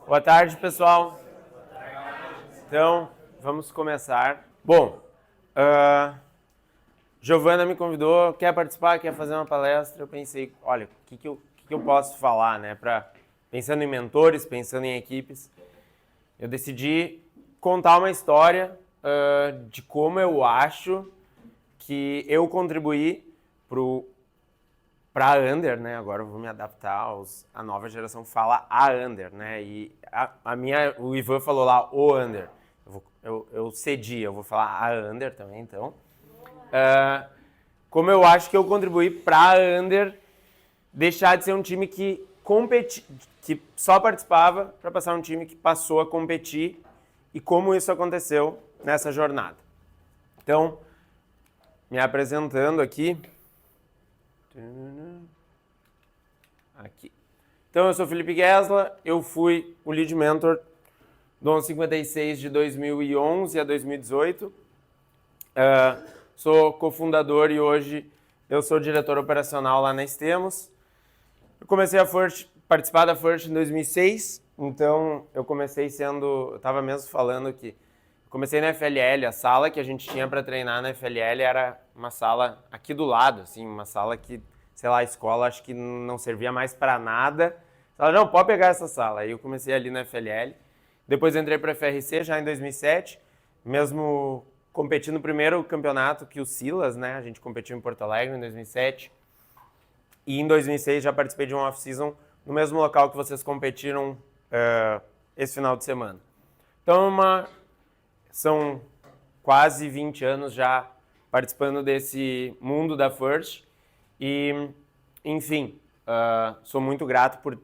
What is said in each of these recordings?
Boa tarde, pessoal. Então, vamos começar. Bom, Giovana me convidou, quer participar, quer fazer uma palestra. Eu pensei, olha, o que eu posso falar, né? Pensando em mentores, pensando em equipes, eu decidi contar uma história de como eu acho que eu contribuí para a Under, né? Agora eu vou me adaptar a nova geração fala a Under, né? E o Ivan falou lá o Under. Eu cedi, eu vou falar a Under também, então. Como eu acho que eu contribuí para a Under deixar de ser um time que só participava para passar um time que passou a competir e como isso aconteceu nessa jornada. Então, me apresentando aqui. Então, eu sou Felipe Gesla, eu fui o Lead Mentor do 1156 de 2011 a 2018. Sou cofundador e hoje eu sou diretor operacional lá na Estemos. Eu comecei a participar da First em 2006, então eu estava mesmo falando que comecei na FLL, a sala que a gente tinha para treinar na FLL era uma sala aqui do lado, assim, uma sala que, sei lá, a escola acho que não servia mais para nada. Ela, não, pode pegar essa sala. Aí eu comecei ali na FLL. Depois entrei para a FRC já em 2007, mesmo competindo no primeiro campeonato que o Silas, né? A gente competiu em Porto Alegre em 2007. E em 2006 já participei de um off-season no mesmo local que vocês competiram esse final de semana. Então, são quase 20 anos já participando desse mundo da First. E, enfim, sou muito grato por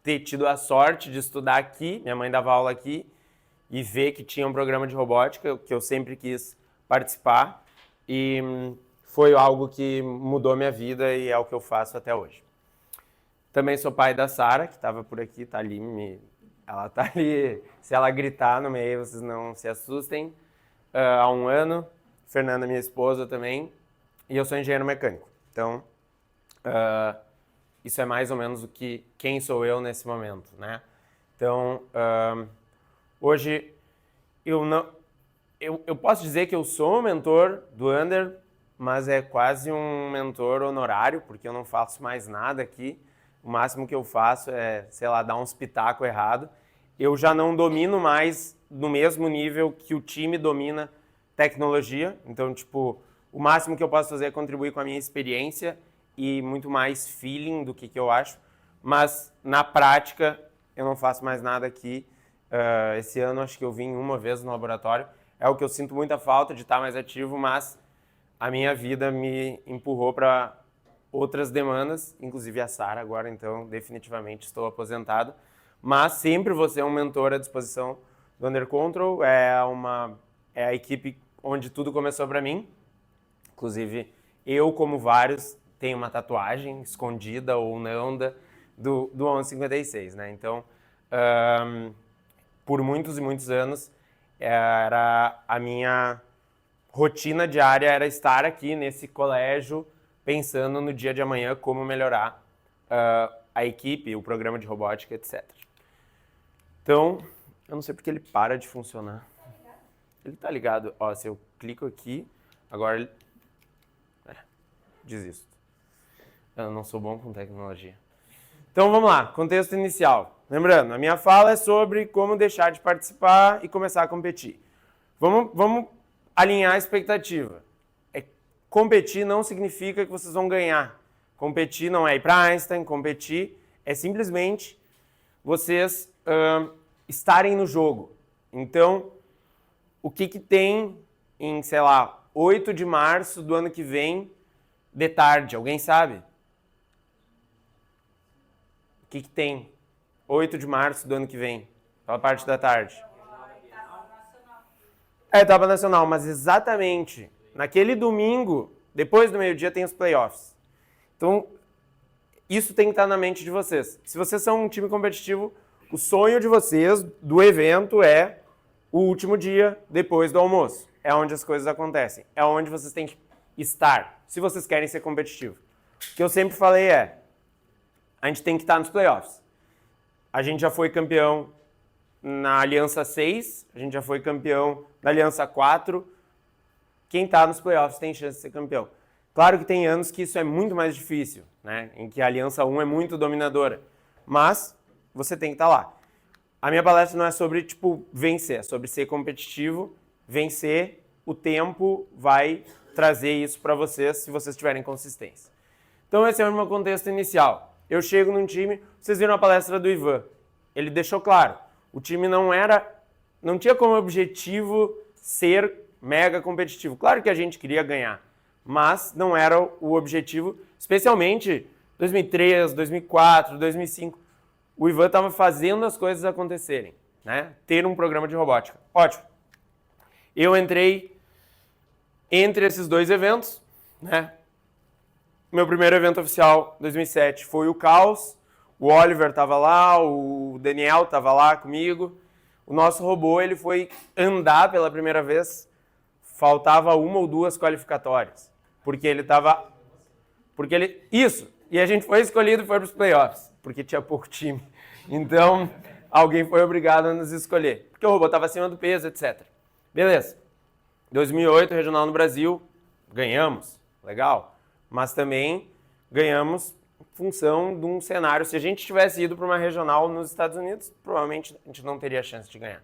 ter tido a sorte de estudar aqui. Minha mãe dava aula aqui e ver que tinha um programa de robótica que eu sempre quis participar. E foi algo que mudou minha vida e é o que eu faço até hoje. Também sou pai da Sara, que estava por aqui, está ali. Ela está ali, se ela gritar no meio, vocês não se assustem. Há um ano, Fernanda, minha esposa também, e eu sou engenheiro mecânico. Então, isso é mais ou menos quem sou eu nesse momento, né? Então, hoje, eu posso dizer que eu sou um mentor do Under, mas é quase um mentor honorário, porque eu não faço mais nada aqui. O máximo que eu faço é, sei lá, dar uns pitacos errado. Eu já não domino mais no mesmo nível que o time domina tecnologia. Então, tipo, o máximo que eu posso fazer é contribuir com a minha experiência e muito mais feeling do que eu acho. Mas, na prática, eu não faço mais nada aqui. Esse ano, acho que eu vim uma vez no laboratório. É o que eu sinto muita falta de estar mais ativo, mas a minha vida me empurrou para outras demandas, inclusive a Sara agora, então definitivamente estou aposentado. Mas sempre vou ser um mentor à disposição do Under Control. É a equipe onde tudo começou para mim. Inclusive, eu, como vários, tenho uma tatuagem escondida ou não do 1156, né? Então, por muitos e muitos anos, era a minha rotina diária era estar aqui nesse colégio pensando no dia de amanhã como melhorar a equipe, o programa de robótica, etc. Então, eu não sei porque ele para de funcionar. Ele tá ligado. Ó, se eu clico aqui, agora ele... desisto. Eu não sou bom com tecnologia. Então, vamos lá. Contexto inicial. Lembrando, a minha fala é sobre como deixar de participar e começar a competir. Vamos alinhar a expectativa. Competir não significa que vocês vão ganhar. Competir não é ir para Einstein, competir é simplesmente vocês estarem no jogo. Então, o que tem em, sei lá, 8 de março do ano que vem, de tarde? Alguém sabe? O que tem 8 de março do ano que vem, pela parte da tarde? É a etapa nacional, mas exatamente naquele domingo, depois do meio-dia, tem os playoffs. Então, isso tem que estar na mente de vocês. Se vocês são um time competitivo, o sonho de vocês do evento é o último dia depois do almoço. É onde as coisas acontecem. É onde vocês têm que estar, se vocês querem ser competitivos. O que eu sempre falei é, a gente tem que estar nos playoffs. A gente já foi campeão na Aliança 6, a gente já foi campeão da Aliança 4. Quem está nos playoffs tem chance de ser campeão. Claro que tem anos que isso é muito mais difícil, né? Em que a Aliança 1 é muito dominadora. Mas você tem que estar lá. A minha palestra não é sobre, tipo, vencer, é sobre ser competitivo. Vencer, o tempo vai trazer isso para vocês se vocês tiverem consistência. Então esse é o meu contexto inicial. Eu chego num time, vocês viram a palestra do Ivan. Ele deixou claro, o time não tinha como objetivo ser mega competitivo. Claro que a gente queria ganhar, mas não era o objetivo, especialmente 2003, 2004, 2005. O Ivan estava fazendo as coisas acontecerem, né? Ter um programa de robótica. Ótimo. Eu entrei entre esses dois eventos, né? Meu primeiro evento oficial, 2007, foi o Caos. O Oliver estava lá, o Daniel estava lá comigo. O nosso robô, ele foi andar pela primeira vez. Faltava uma ou duas qualificatórias. Porque ele estava... Isso! E a gente foi escolhido e foi para os playoffs. Porque tinha pouco time. Então, alguém foi obrigado a nos escolher. Porque o robô estava acima do peso, etc. Beleza. 2008, regional no Brasil. Ganhamos. Legal. Mas também ganhamos em função de um cenário. Se a gente tivesse ido para uma regional nos Estados Unidos, provavelmente a gente não teria chance de ganhar.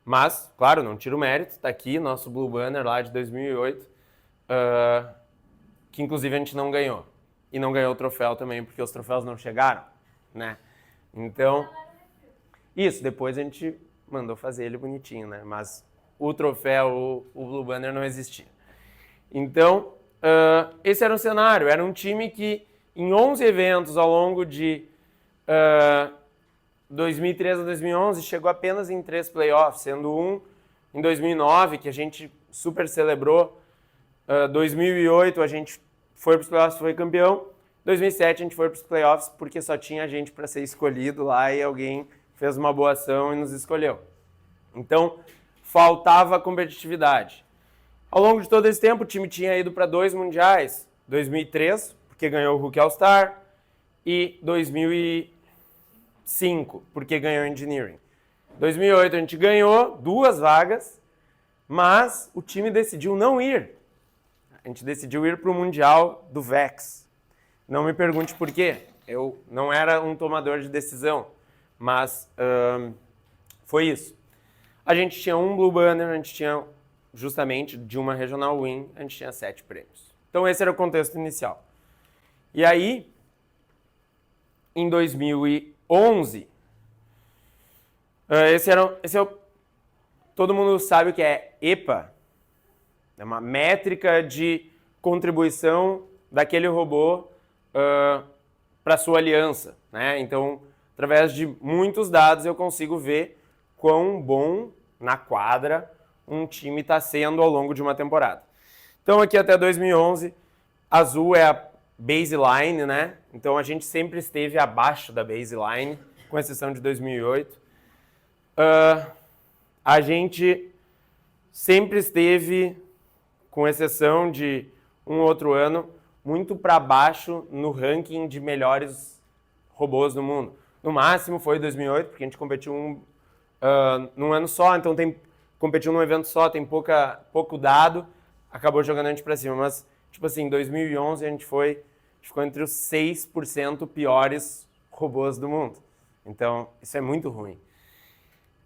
Mas, claro, não tiro o mérito. Está aqui nosso Blue Banner lá de 2008, que inclusive a gente não ganhou. E não ganhou o troféu também, porque os troféus não chegaram, né? Então, isso, depois a gente mandou fazer ele bonitinho, né? Mas o troféu, o Blue Banner não existia. Então, esse era um cenário. Era um time que, em 11 eventos ao longo de 2013 a 2011, chegou apenas em 3 playoffs, sendo um em 2009, que a gente super celebrou. 2008 a gente foi para os playoffs, foi campeão. 2007 a gente foi para os playoffs porque só tinha gente para ser escolhido lá e alguém fez uma boa ação e nos escolheu. Então, faltava competitividade. Ao longo de todo esse tempo, o time tinha ido para 2 mundiais. 2003, porque ganhou o Rookie All-Star, e 2005, porque ganhou Engineering. 2008 a gente ganhou 2 vagas, mas o time decidiu não ir. A gente decidiu ir para o Mundial do VEX. Não me pergunte por quê. Eu não era um tomador de decisão, mas foi isso. A gente tinha um Blue Banner, a gente tinha justamente de uma Regional Win, a gente tinha 7 prêmios. Então esse era o contexto inicial. E aí, em 2011, todo mundo sabe o que é EPA, é uma métrica de contribuição daquele robô para a sua aliança, né? Então, através de muitos dados, eu consigo ver quão bom na quadra um time está sendo ao longo de uma temporada. Então, aqui até 2011, azul é a baseline, né? Então, a gente sempre esteve abaixo da baseline, com exceção de 2008. A gente sempre esteve, com exceção de um outro ano, muito para baixo no ranking de melhores robôs do mundo. No máximo foi 2008, porque a gente competiu num ano só, então competiu num evento só, tem pouco dado, acabou jogando a gente para cima. Mas, tipo assim, em 2011 a gente ficou entre os 6% piores robôs do mundo. Então, isso é muito ruim.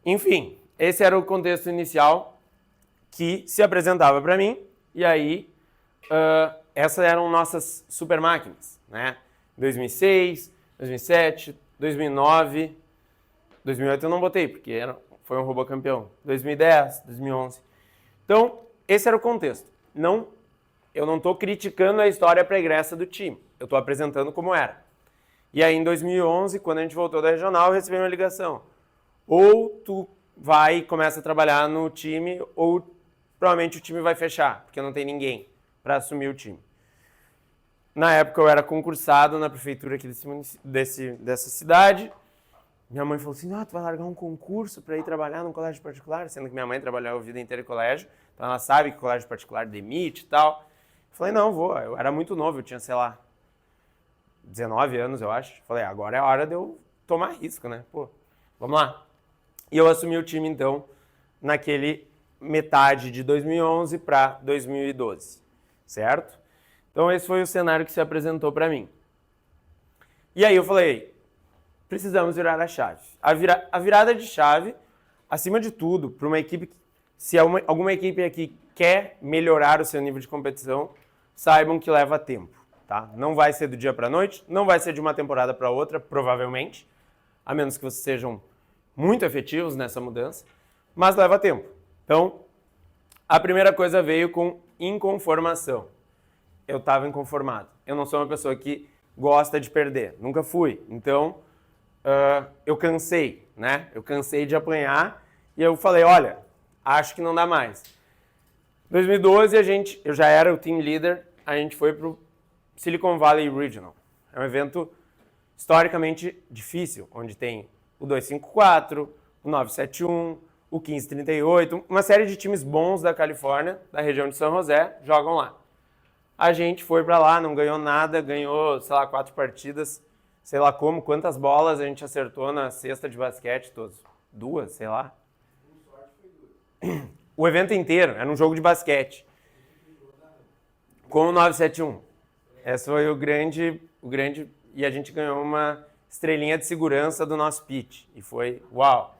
Enfim, esse era o contexto inicial que se apresentava para mim, e aí essas eram nossas super máquinas, né? 2006, 2007, 2009, 2008 eu não botei, porque foi um robô campeão. 2010, 2011. Então, esse era o contexto. Eu não estou criticando a história pregressa do time, eu estou apresentando como era. E aí, em 2011, quando a gente voltou da regional, eu recebi uma ligação. Ou tu vai e começa a trabalhar no time, ou provavelmente o time vai fechar, porque não tem ninguém para assumir o time. Na época eu era concursado na prefeitura aqui dessa cidade. Minha mãe falou assim, tu vai largar um concurso para ir trabalhar num colégio particular? Sendo que minha mãe trabalhou a vida inteira em colégio, então ela sabe que colégio particular demite e tal. Eu falei, não, vou. Eu era muito novo, eu tinha, sei lá, 19 anos, eu acho. Falei, agora é a hora de eu tomar risco, né? Pô, vamos lá. E eu assumi o time, então, naquele metade de 2011 para 2012, certo? Então, esse foi o cenário que se apresentou para mim. E aí eu falei, precisamos virar a chave. A virada de chave, acima de tudo, para uma equipe, se alguma equipe aqui quer melhorar o seu nível de competição, saibam que leva tempo, tá? Não vai ser do dia para a noite, não vai ser de uma temporada para outra, provavelmente, a menos que vocês sejam muito efetivos nessa mudança, mas leva tempo. Então, a primeira coisa veio com inconformação. Eu estava inconformado. Eu não sou uma pessoa que gosta de perder, nunca fui. Então, eu cansei, né? Eu cansei de apanhar e eu falei, olha, acho que não dá mais. Em 2012, eu já era o team leader, a gente foi para o Silicon Valley Regional. É um evento historicamente difícil, onde tem o 254, o 971, o 1538, uma série de times bons da Califórnia, da região de São José, jogam lá. A gente foi para lá, não ganhou nada, ganhou, sei lá, 4 partidas, sei lá como, quantas bolas a gente acertou na cesta de basquete, todos? 2, sei lá. O evento inteiro, era um jogo de basquete. Com o 971. Esse foi o grande, e a gente ganhou uma estrelinha de segurança do nosso pitch. E foi uau.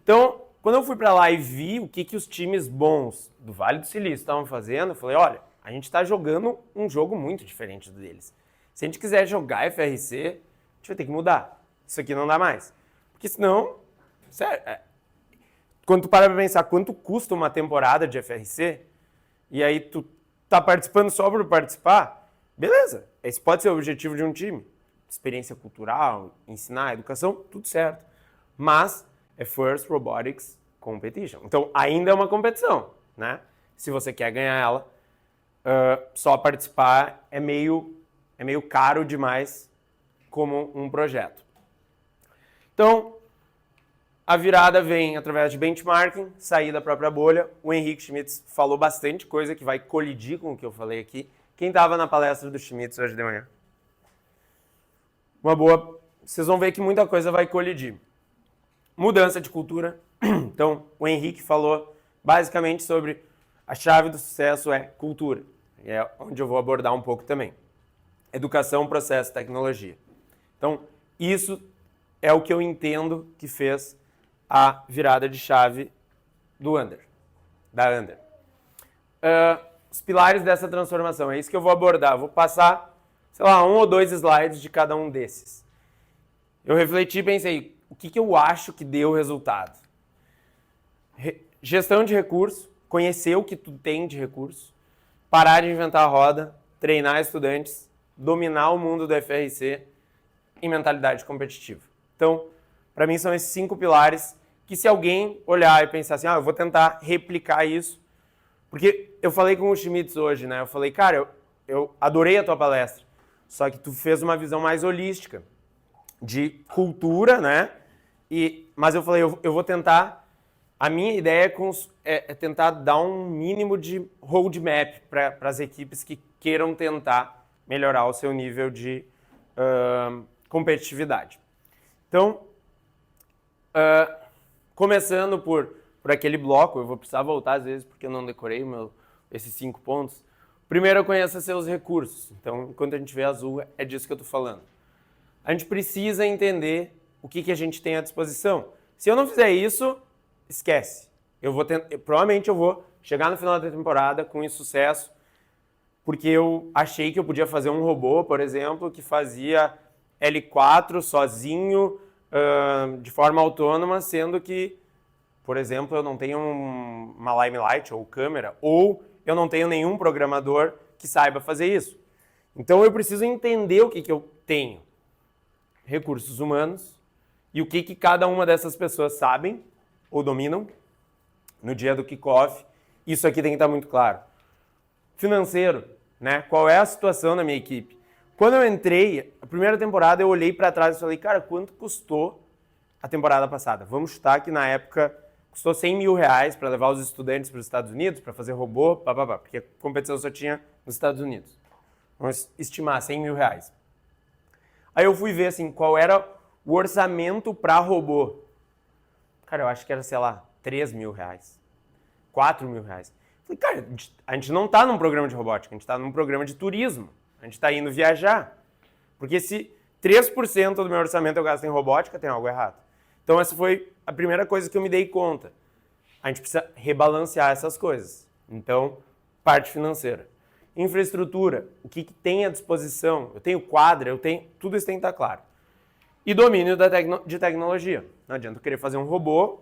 Então, quando eu fui para lá e vi o que os times bons do Vale do Silício estavam fazendo, eu falei, olha, a gente está jogando um jogo muito diferente do deles. Se a gente quiser jogar FRC, a gente vai ter que mudar. Isso aqui não dá mais. Porque senão, sério, quando tu para pra pensar quanto custa uma temporada de FRC, e aí tu tá participando só por participar, beleza. Esse pode ser o objetivo de um time. Experiência cultural, ensinar, educação, tudo certo. Mas é First Robotics Competition. Então, ainda é uma competição, né? Se você quer ganhar ela, só participar é meio caro demais como um projeto. Então, a virada vem através de benchmarking, sair da própria bolha. O Henrique Schmitz falou bastante coisa que vai colidir com o que eu falei aqui. Quem estava na palestra do Schmitz hoje de manhã? Uma boa, vocês vão ver que muita coisa vai colidir. Mudança de cultura. Então, o Henrique falou basicamente sobre a chave do sucesso é cultura. E é onde eu vou abordar um pouco também. Educação, processo, tecnologia. Então, isso é o que eu entendo que fez a virada de chave do Under, da Under. Os pilares dessa transformação, é isso que eu vou abordar. Vou passar, sei lá, 1 ou 2 slides de cada um desses. Eu refleti e pensei, o que eu acho que deu resultado? Gestão de recurso, conhecer o que tu tem de recurso, parar de inventar a roda, treinar estudantes, dominar o mundo do FRC e mentalidade competitiva. Então, para mim são esses 5 pilares que se alguém olhar e pensar assim, eu vou tentar replicar isso, porque eu falei com o Schmitz hoje, né? Eu falei, cara, eu adorei a tua palestra, só que tu fez uma visão mais holística de cultura, né? Mas eu falei, eu vou tentar, a minha ideia é tentar dar um mínimo de roadmap para as equipes que queiram tentar melhorar o seu nível de competitividade. Então, começando por aquele bloco, eu vou precisar voltar às vezes porque eu não decorei esses 5 pontos. Primeiro, eu conheço seus recursos. Então, enquanto a gente vê azul, é disso que eu estou falando. A gente precisa entender o que a gente tem à disposição. Se eu não fizer isso, esquece. Provavelmente eu vou chegar no final da temporada com insucesso, porque eu achei que eu podia fazer um robô, por exemplo, que fazia L4 sozinho, de forma autônoma, sendo que, por exemplo, eu não tenho uma Limelight ou câmera, ou eu não tenho nenhum programador que saiba fazer isso. Então eu preciso entender o que eu tenho. Recursos humanos e o que cada uma dessas pessoas sabem ou dominam no dia do kickoff. Isso aqui tem que estar muito claro. Financeiro, né? Qual é a situação da minha equipe? Quando eu entrei, a primeira temporada, eu olhei para trás e falei, cara, quanto custou a temporada passada? Vamos chutar que na época custou R$100 mil para levar os estudantes para os Estados Unidos, para fazer robô, porque a competição só tinha nos Estados Unidos. Vamos estimar R$100 mil. Aí eu fui ver assim, qual era o orçamento para robô. Cara, eu acho que era, sei lá, 3 mil reais. 4 mil reais. Falei, cara, a gente não tá num programa de robótica, a gente tá num programa de turismo. A gente tá indo viajar. Porque se 3% do meu orçamento eu gasto em robótica, tem algo errado. Então essa foi a primeira coisa que eu me dei conta. A gente precisa rebalancear essas coisas. Então, parte financeira. Infraestrutura, o que tem à disposição? Eu tenho quadra, eu tenho... Tudo isso tem que estar claro. E domínio de tecnologia. Não adianta eu querer fazer um robô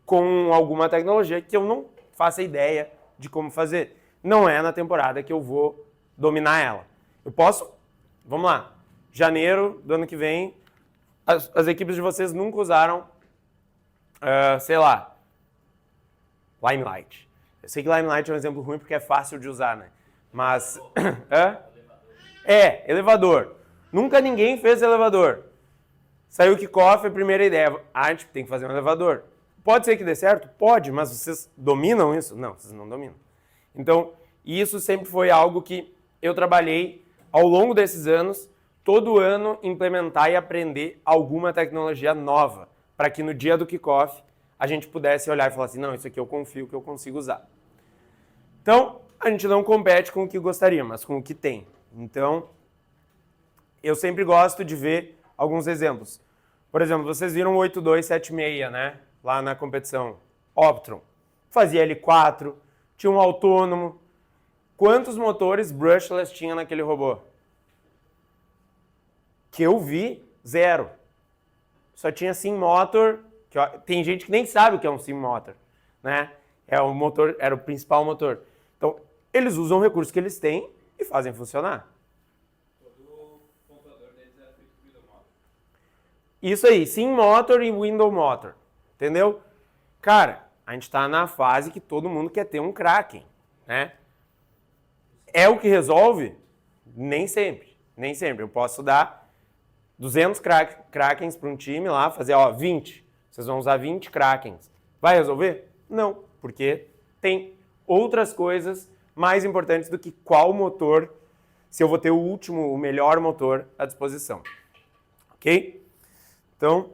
com alguma tecnologia que eu não faça ideia de como fazer. Não é na temporada que eu vou dominar ela. Eu posso... Vamos lá. Janeiro do ano que vem, as equipes de vocês nunca usaram, sei lá, Limelight. Eu sei que Limelight é um exemplo ruim porque é fácil de usar, né? Mas... elevador. Nunca ninguém fez elevador. Saiu o kickoff, a primeira ideia. A gente tem que fazer um elevador. Pode ser que dê certo? Pode, mas vocês dominam isso? Não, vocês não dominam. Então, isso sempre foi algo que eu trabalhei ao longo desses anos, todo ano implementar e aprender alguma tecnologia nova, para que no dia do kickoff a gente pudesse olhar e falar assim, não, isso aqui eu confio que eu consigo usar. Então, a gente não compete com o que gostaria, mas com o que tem. Então, eu sempre gosto de ver alguns exemplos. Por exemplo, vocês viram o 8276, né? Lá na competição. Optron. Fazia L4, tinha um autônomo. Quantos motores brushless tinha naquele robô? Que eu vi, 0. Só tinha sim motor. Tem gente que nem sabe o que é um sim motor, né? É o motor, era o principal motor. Então, eles usam o recurso que eles têm e fazem funcionar. Todo computador deles é feito com window motor. Isso aí, sim motor e window motor. Entendeu? Cara, a gente está na fase que todo mundo quer ter um Kraken, né? É o que resolve? Nem sempre. Nem sempre. Eu posso dar 200 Krakens para um time lá, fazer 20. Vocês vão usar 20 Krakens. Vai resolver? Não, porque tem outras coisas mais importantes do que qual motor, se eu vou ter o melhor motor à disposição. Ok? Então,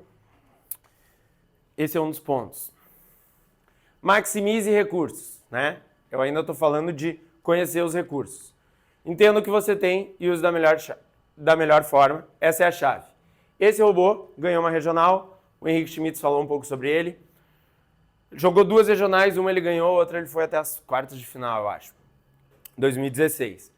esse é um dos pontos. Maximize recursos, né? Eu ainda estou falando de conhecer os recursos. Entenda o que você tem e use da melhor forma. Essa é a chave. Esse robô ganhou uma regional. O Henrique Schmitz falou um pouco sobre ele. Jogou 2 regionais, uma ele ganhou, outra ele foi até as quartas de final, eu acho. 2016.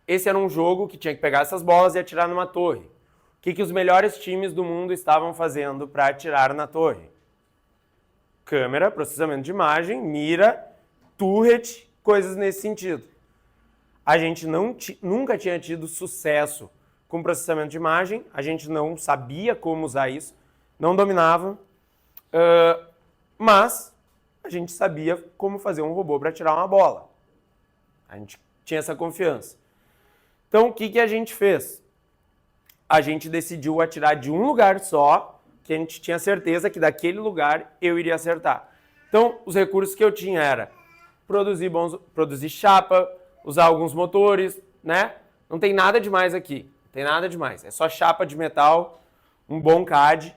Esse era um jogo que tinha que pegar essas bolas e atirar numa torre. O que os melhores times do mundo estavam fazendo para atirar na torre? Câmera, processamento de imagem, mira, turret, coisas nesse sentido. A gente nunca tinha tido sucesso com processamento de imagem, a gente não sabia como usar isso, não dominava, mas a gente sabia como fazer um robô para tirar uma bola. A gente tinha essa confiança. Então, o que a gente fez? A gente decidiu atirar de um lugar só, que a gente tinha certeza que daquele lugar eu iria acertar. Então, os recursos que eu tinha era produzir chapa, usar alguns motores, né? Não tem nada demais aqui, não tem nada demais. É só chapa de metal, um bom CAD,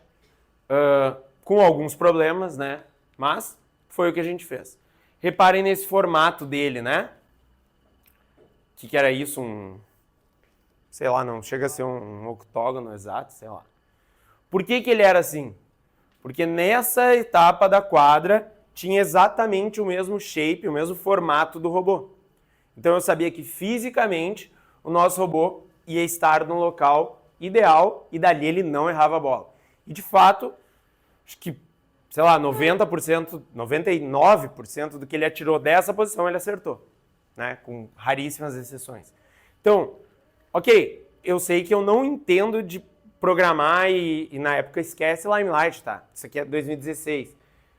com alguns problemas, né? Mas foi o que a gente fez. Reparem nesse formato dele, né? O que era isso? Sei lá, não chega a ser um octógono exato, sei lá. Por que ele era assim? Porque nessa etapa da quadra tinha exatamente o mesmo shape, o mesmo formato do robô. Então eu sabia que fisicamente o nosso robô ia estar no local ideal e dali ele não errava a bola. E de fato, acho que, sei lá, 90%, 99% do que ele atirou dessa posição ele acertou, né? Com raríssimas exceções. Então, ok, eu sei que eu não entendo de programar e na época esquece Limelight, tá? Isso aqui é 2016.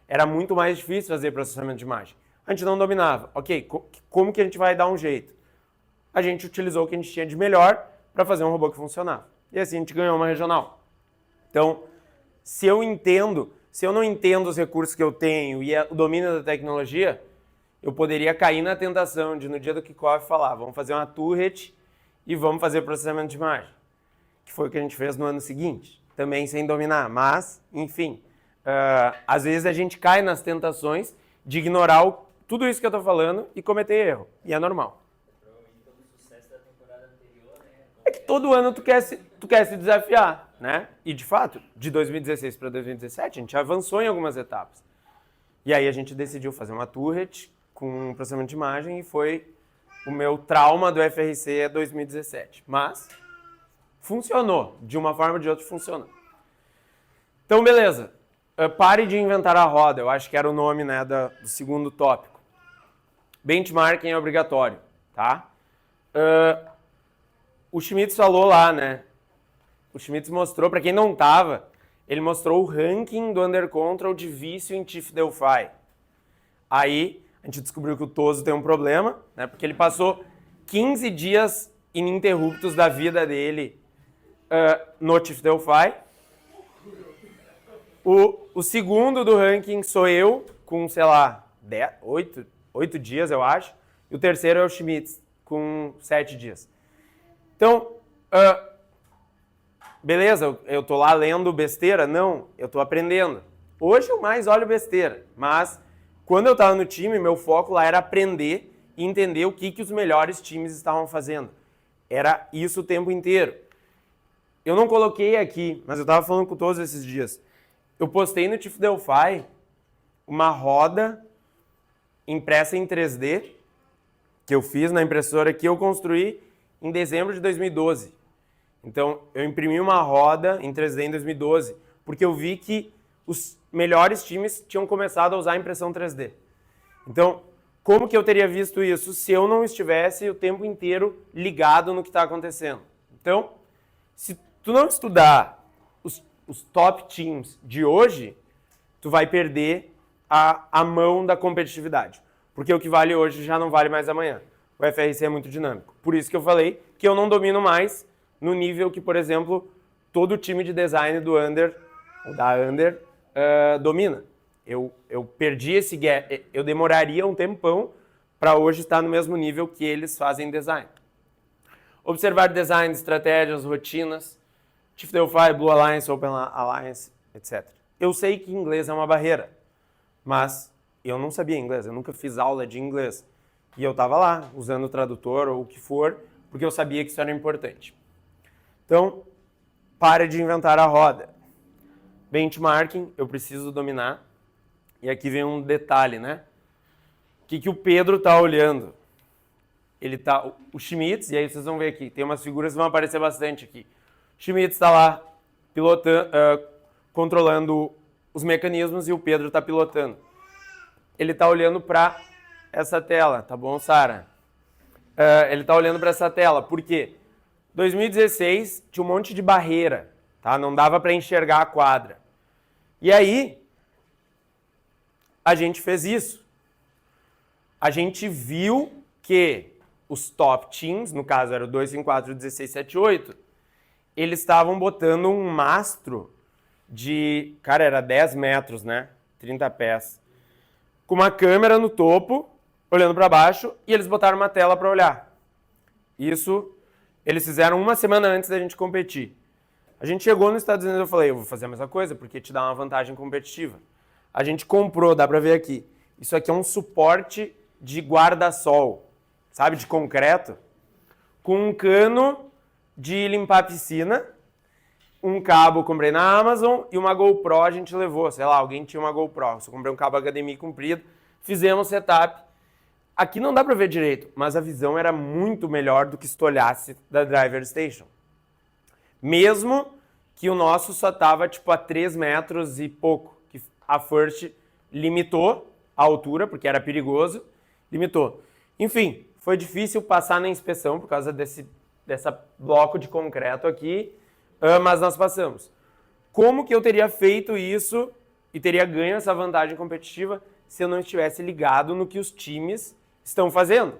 Era muito mais difícil fazer processamento de imagem. A gente não dominava. Ok, como que a gente vai dar um jeito? A gente utilizou o que a gente tinha de melhor para fazer um robô que funcionava. E assim a gente ganhou uma regional. Então, se eu não entendo os recursos que eu tenho e o domínio da tecnologia, eu poderia cair na tentação de, no dia do kickoff, falar, vamos fazer uma turret e vamos fazer processamento de imagem. Que foi o que a gente fez no ano seguinte, também sem dominar, mas, enfim, às vezes a gente cai nas tentações de ignorar tudo isso que eu tô falando e cometer erro. E é normal. Provavelmente pelo sucesso da temporada anterior, né? É que todo ano tu quer se desafiar, né? E de fato, de 2016 para 2017, a gente avançou em algumas etapas. E aí a gente decidiu fazer uma turret com processamento de imagem e foi o meu trauma do FRC 2017. Mas funcionou, de uma forma ou de outra funcionou. Então, beleza. Pare de inventar a roda, eu acho que era o nome, né, do segundo tópico. Benchmarking é obrigatório, tá? O Schmitz falou lá, né? O Schmitz mostrou, para quem não tava, ele mostrou o ranking do Under Control de vício em TIFF Delphi. Aí, a gente descobriu que o Toso tem um problema, né? Porque ele passou 15 dias ininterruptos da vida dele no TIFF Delphi. O segundo do ranking sou eu, com, sei lá, 8 dias, eu acho. E o terceiro é o Schmitz, com 7 dias. Então, beleza, eu tô lá lendo besteira? Não, eu tô aprendendo. Hoje eu mais olho besteira, mas quando eu tava no time, meu foco lá era aprender e entender o que os melhores times estavam fazendo. Era isso o tempo inteiro. Eu não coloquei aqui, mas eu tava falando com todos esses dias. Eu postei no TIFF Delphi uma roda impressa em 3D que eu fiz na impressora que eu construí em dezembro de 2012. Então, eu imprimi uma roda em 3D em 2012, porque eu vi que os melhores times tinham começado a usar a impressão 3D. Então, como que eu teria visto isso se eu não estivesse o tempo inteiro ligado no que está acontecendo? Então, se tu não estudar os top teams de hoje, tu vai perder a mão da competitividade. Porque o que vale hoje já não vale mais amanhã. O FRC é muito dinâmico. Por isso que eu falei que eu não domino mais no nível que, por exemplo, todo o time de design do Under, ou da Under, domina. Eu perdi esse gap. Eu demoraria um tempão para hoje estar no mesmo nível que eles fazem design. Observar design, estratégias, rotinas, TIFF Delphi, Blue Alliance, Open Alliance, etc. Eu sei que inglês é uma barreira, mas eu não sabia inglês, eu nunca fiz aula de inglês. E eu estava lá, usando o tradutor ou o que for, porque eu sabia que isso era importante. Então, pare de inventar a roda. Benchmarking, eu preciso dominar. E aqui vem um detalhe, né? O que o Pedro está olhando? Ele tá, o Schmitz, e aí vocês vão ver aqui, tem umas figuras que vão aparecer bastante aqui. O Schmitz está lá pilotando, controlando os mecanismos e o Pedro está pilotando. Ele está olhando para essa tela, tá bom, Sara? Ele está olhando para essa tela, por quê? 2016 tinha um monte de barreira, tá? Não dava para enxergar a quadra. E aí, a gente fez isso. A gente viu que os top teams, no caso era o 254 e o 1678, eles estavam botando um mastro de, cara, era 10 metros, né? 30 pés. Com uma câmera no topo, olhando para baixo, e eles botaram uma tela para olhar. Isso eles fizeram uma semana antes da gente competir. A gente chegou nos Estados Unidos e eu falei, eu vou fazer a mesma coisa, porque te dá uma vantagem competitiva. A gente comprou, dá para ver aqui. Isso aqui é um suporte de guarda-sol, sabe, de concreto, com um cano de limpar a piscina, um cabo eu comprei na Amazon e uma GoPro a gente levou, sei lá, alguém tinha uma GoPro. Eu só comprei um cabo HDMI comprido, fizemos setup. Aqui não dá para ver direito, mas a visão era muito melhor do que se tu olhasse da Driver Station. Mesmo que o nosso só tava tipo a 3 metros e pouco, que a First limitou a altura, porque era perigoso, limitou. Enfim, foi difícil passar na inspeção por causa dessa bloco de concreto aqui, mas nós passamos. Como que eu teria feito isso e teria ganho essa vantagem competitiva se eu não estivesse ligado no que os times estão fazendo?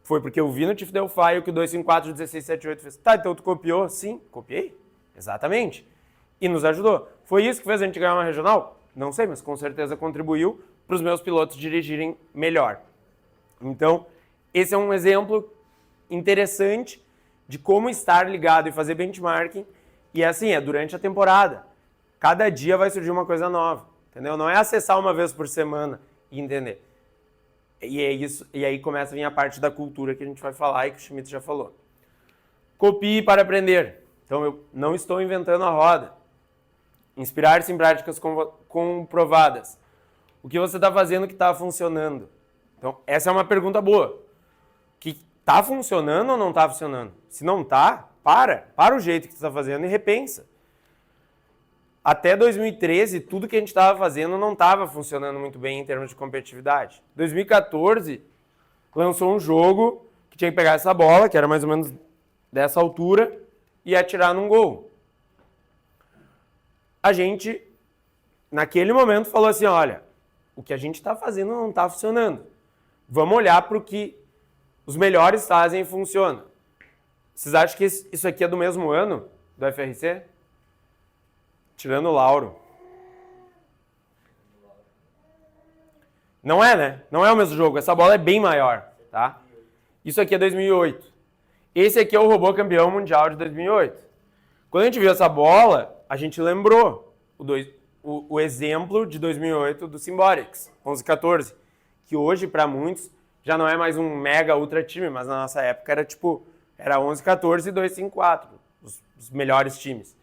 Foi porque eu vi no TIFF Delphi o que o 254 e o 1678 fez. Tá, então tu copiou? Sim, copiei. Exatamente. E nos ajudou. Foi isso que fez a gente ganhar uma regional? Não sei, mas com certeza contribuiu para os meus pilotos dirigirem melhor. Então, esse é um exemplo interessante de como estar ligado e fazer benchmarking. E assim, é durante a temporada. cada dia vai surgir uma coisa nova, entendeu? Não é acessar uma vez por semana e entender. E é isso, e aí começa a vir a parte da cultura que a gente vai falar e que o Schmidt já falou. Copie para aprender. Então, eu não estou inventando a roda. Inspirar-se em práticas comprovadas. O que você está fazendo que está funcionando? Então, essa é uma pergunta boa. Que está funcionando ou não está funcionando? Se não está, para o jeito que você está fazendo e repensa. Até 2013, tudo que a gente estava fazendo não estava funcionando muito bem em termos de competitividade. 2014, lançou um jogo que tinha que pegar essa bola, que era mais ou menos dessa altura, e atirar num gol. A gente, naquele momento, falou assim, olha, o que a gente está fazendo não está funcionando. Vamos olhar para o que os melhores fazem e funciona. Vocês acham que isso aqui é do mesmo ano do FRC? Tirando o Lauro. Não é, né? Não é o mesmo jogo. Essa bola é bem maior, tá? Isso aqui é 2008. Esse aqui é o robô campeão mundial de 2008. Quando a gente viu essa bola, a gente lembrou o exemplo de 2008 do Symbiotics, 11-14, que hoje, para muitos, já não é mais um mega ultra time, mas na nossa época era 11-14 e 2-5-4, os melhores times.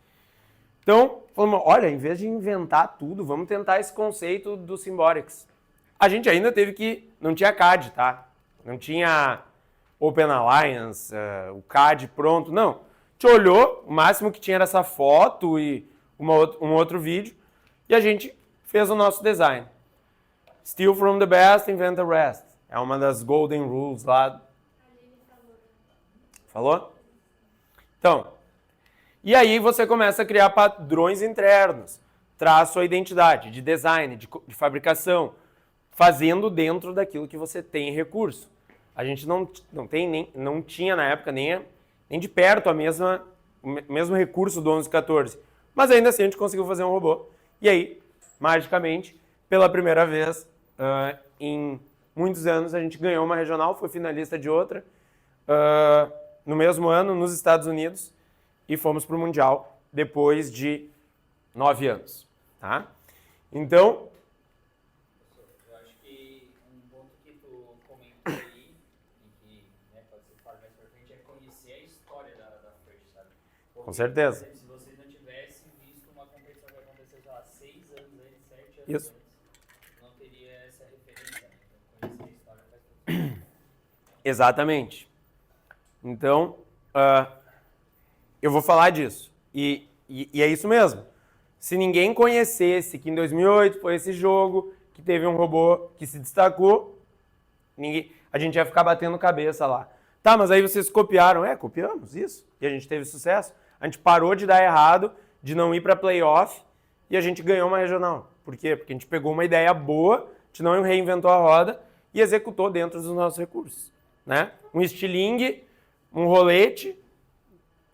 Então, falamos, olha, em vez de inventar tudo, vamos tentar esse conceito do Symbiotics. A gente ainda teve que... Não tinha CAD, tá? Não tinha Open Alliance, o CAD pronto, não. A gente olhou, o máximo que tinha era essa foto e um outro vídeo, e a gente fez o nosso design. Steal from the best, invent the rest. É uma das golden rules lá. Falou? Então, e aí você começa a criar padrões internos, traz sua identidade de design, de fabricação, fazendo dentro daquilo que você tem em recurso. A gente não tinha na época nem de perto o mesmo recurso do 11-14, mas ainda assim a gente conseguiu fazer um robô. E aí, magicamente, pela primeira vez em muitos anos, a gente ganhou uma regional, foi finalista de outra, no mesmo ano, nos Estados Unidos, e fomos para o Mundial depois de 9 anos. Tá? Então... Eu acho que um ponto que tu comentou aí, e que pode ser falado mais pra frente, é conhecer a história da First, sabe? Porque, Com certeza. Por exemplo, se vocês não tivessem visto uma competição que aconteceu, sei lá, 6 anos antes, 7 anos Isso. antes, não teria essa referência, né? Então, conhecer a história faz tudo. Exatamente. Então, eu vou falar disso. E é isso mesmo. Se ninguém conhecesse que em 2008 foi esse jogo, que teve um robô que se destacou, a gente ia ficar batendo cabeça lá. Tá, mas aí vocês copiaram. Copiamos isso. E a gente teve sucesso. A gente parou de dar errado, de não ir para playoff, e a gente ganhou uma regional. Por quê? Porque a gente pegou uma ideia boa, a gente não reinventou a roda e executou dentro dos nossos recursos. Né? Um estilingue, um rolete,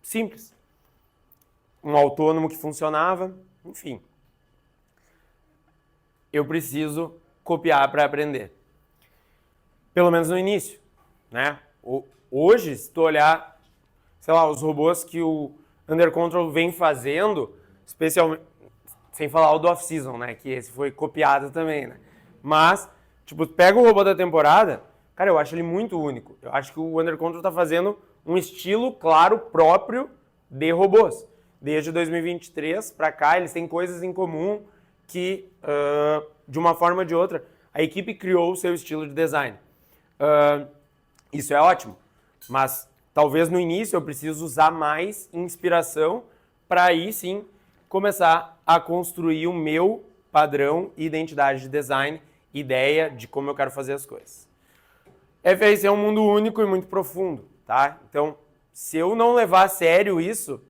simples. Um autônomo que funcionava, enfim. Eu preciso copiar para aprender. Pelo menos no início. Né? Hoje, se tu olhar, sei lá, os robôs que o Under Control vem fazendo, especialmente, sem falar o do Off-Season, né? Que esse foi copiado também, né? Mas, tipo, pega o robô da temporada, cara, eu acho ele muito único. Eu acho que o Under Control tá fazendo um estilo claro próprio de robôs. Desde 2023 para cá, eles têm coisas em comum que, de uma forma ou de outra, a equipe criou o seu estilo de design. Isso é ótimo, mas talvez no início eu precise usar mais inspiração para aí sim começar a construir o meu padrão e identidade de design, ideia de como eu quero fazer as coisas. FRC é um mundo único e muito profundo, tá? Então, se eu não levar a sério isso,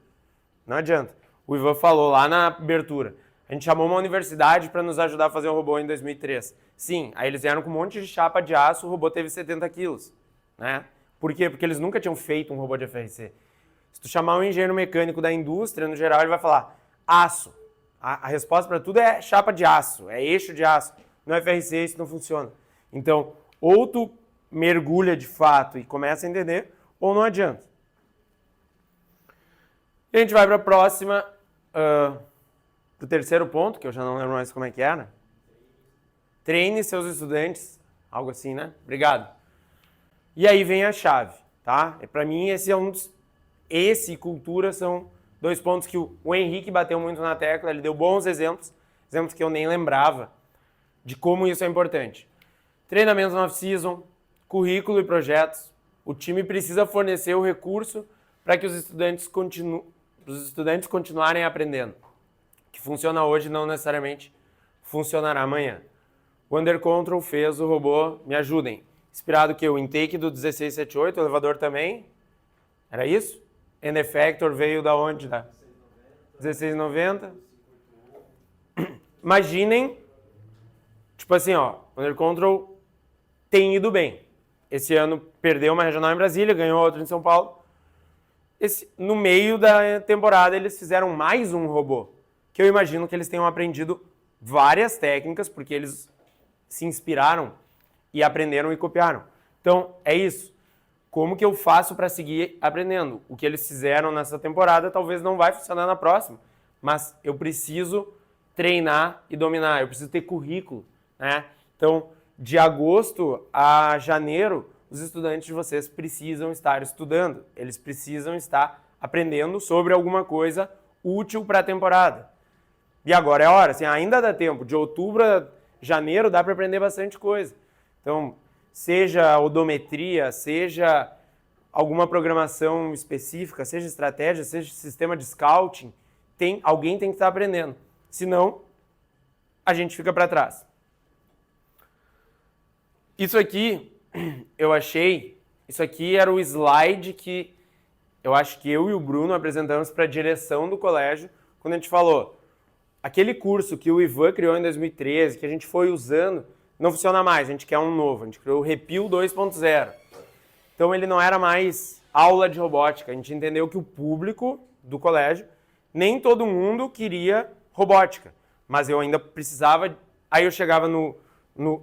não adianta. O Ivan falou lá na abertura. A gente chamou uma universidade para nos ajudar a fazer um robô em 2003. Sim, aí eles vieram com um monte de chapa de aço, o robô teve 70 quilos. Né? Por quê? Porque eles nunca tinham feito um robô de FRC. Se tu chamar um engenheiro mecânico da indústria, no geral, ele vai falar aço. A resposta para tudo é chapa de aço, é eixo de aço. No FRC isso não funciona. Então, ou tu mergulha de fato e começa a entender, ou não adianta. E a gente vai para a próxima, pro terceiro ponto, que eu já não lembro mais como é que era. Treine seus estudantes, algo assim, né? Obrigado. E aí vem a chave, tá? Para mim, esse é um dos... Esse e cultura são 2 pontos que o Henrique bateu muito na tecla, ele deu bons exemplos que eu nem lembrava de como isso é importante. Treinamento no off-season, currículo e projetos. O time precisa fornecer o recurso para que os estudantes continuarem aprendendo. O que funciona hoje não necessariamente funcionará amanhã. O Under Control fez o robô Me Ajudem. Inspirado que o intake do 1678, o elevador também. Era isso? End Effector veio da onde? Da 1690. Imaginem, tipo assim, ó, o Under Control tem ido bem. Esse ano perdeu uma regional em Brasília, ganhou outra em São Paulo. No meio da temporada eles fizeram mais um robô, que eu imagino que eles tenham aprendido várias técnicas, porque eles se inspiraram e aprenderam e copiaram. Então, é isso. Como que eu faço para seguir aprendendo? O que eles fizeram nessa temporada talvez não vai funcionar na próxima, mas eu preciso treinar e dominar, eu preciso ter currículo, né? Então, de agosto a janeiro, os estudantes de vocês precisam estar estudando, eles precisam estar aprendendo sobre alguma coisa útil para a temporada. E agora é a hora, assim, ainda dá tempo, de outubro a janeiro dá para aprender bastante coisa. Então, seja odometria, seja alguma programação específica, seja estratégia, seja sistema de scouting, alguém tem que estar aprendendo. Senão, a gente fica para trás. Isso aqui, isso aqui era o slide que eu acho que eu e o Bruno apresentamos para a direção do colégio, quando a gente falou, aquele curso que o Ivan criou em 2013, que a gente foi usando, não funciona mais, a gente quer um novo, a gente criou o Repil 2.0. Então ele não era mais aula de robótica, a gente entendeu que o público do colégio, nem todo mundo queria robótica, mas eu ainda precisava, aí eu chegava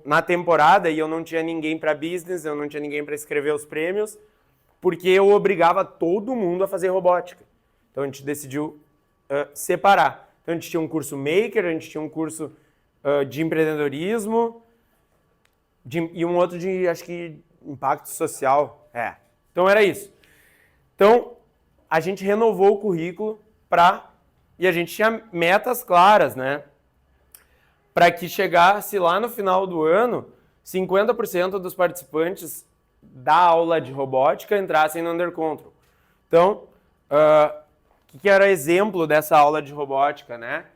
na temporada e eu não tinha ninguém para business, eu não tinha ninguém para escrever os prêmios, porque eu obrigava todo mundo a fazer robótica. Então a gente decidiu separar. Então a gente tinha um curso maker, a gente tinha um curso de empreendedorismo e um outro de, acho que, impacto social. Então era isso. Então a gente renovou o currículo e a gente tinha metas claras, né? Para que chegasse lá no final do ano, 50% dos participantes da aula de robótica entrassem no Under Control. Então, o que era exemplo dessa aula de robótica, né?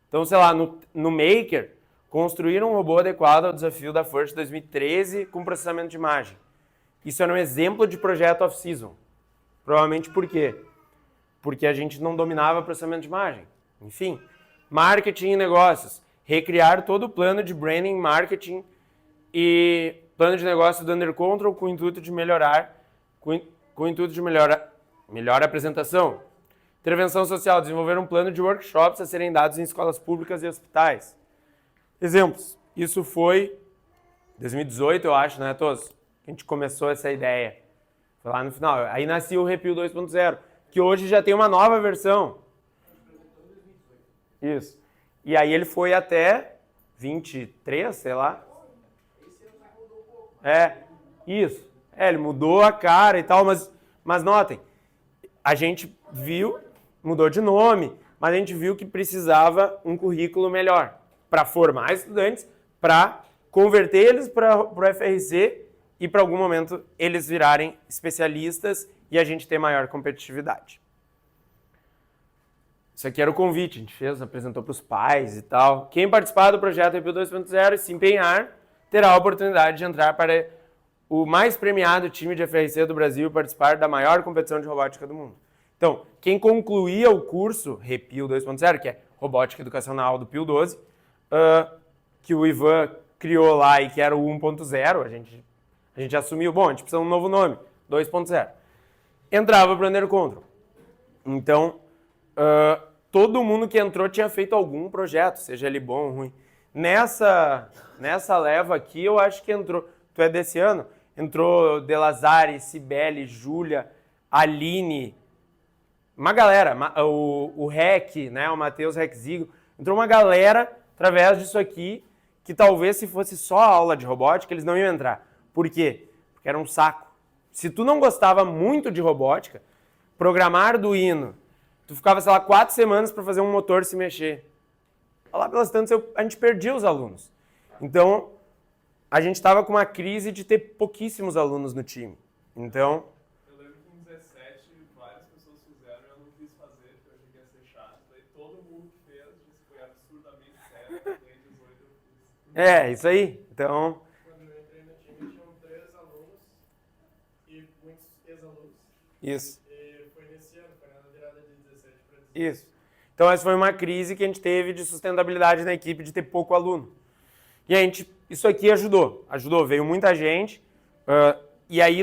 Então, sei lá, no Maker, construir um robô adequado ao desafio da FIRST 2013 com processamento de imagem. Isso era um exemplo de projeto off-season. Provavelmente por quê? Porque a gente não dominava processamento de imagem. Enfim, marketing e negócios. Recriar todo o plano de branding, marketing e plano de negócio do Under Control com o intuito de melhorar melhor apresentação. Intervenção social, desenvolver um plano de workshops a serem dados em escolas públicas e hospitais. Exemplos, isso foi 2018, eu acho, né, todos? A gente começou essa ideia. Foi lá no final. Aí nasceu o Repil 2.0, que hoje já tem uma nova versão. Isso. E aí ele foi até 23, sei lá. Isso. Ele mudou a cara e tal, mas notem, a gente viu, mudou de nome, mas a gente viu que precisava um currículo melhor para formar estudantes, para converter eles para o FRC e para algum momento eles virarem especialistas e a gente ter maior competitividade. Isso aqui era o convite, a gente fez, apresentou para os pais e tal. Quem participar do projeto Repil 2.0 e se empenhar, terá a oportunidade de entrar para o mais premiado time de FRC do Brasil e participar da maior competição de robótica do mundo. Então, quem concluía o curso Repil 2.0, que é Robótica Educacional do Pio 12, que o Ivan criou lá e que era o 1.0, a gente assumiu, bom, a gente precisa de um novo nome, 2.0, entrava para o Under Control. Então, todo mundo que entrou tinha feito algum projeto, seja ele bom ou ruim. Nessa leva aqui, eu acho que entrou, tu é desse ano, entrou Delazari, Cibele, Júlia, Aline, uma galera, o Rec, né, o Matheus Rexigo, Entrou uma galera através disso aqui, que talvez se fosse só aula de robótica, eles não iam entrar. Por quê? Porque era um saco. Se tu não gostava muito de robótica, programar Arduino, tu ficava, sei lá, 4 semanas para fazer um motor se mexer. Lá pelas tantas, a gente perdia os alunos. Então, a gente estava com uma crise de ter pouquíssimos alunos no time. Então... Eu lembro que em 17, várias pessoas fizeram e eu não quis fazer, porque eu achei que ia ser chato. Daí todo mundo que fez disse que foi absurdamente sério. Daí em 18 eu fiz. É, isso aí. Então... Quando eu entrei no time, tinham 3 alunos e muitos ex-alunos. Isso. E foi nesse ano, foi na virada de 17 para 18. Isso. Então, essa foi uma crise que a gente teve de sustentabilidade na equipe, de ter pouco aluno. E a gente, isso aqui ajudou, veio muita gente. E aí,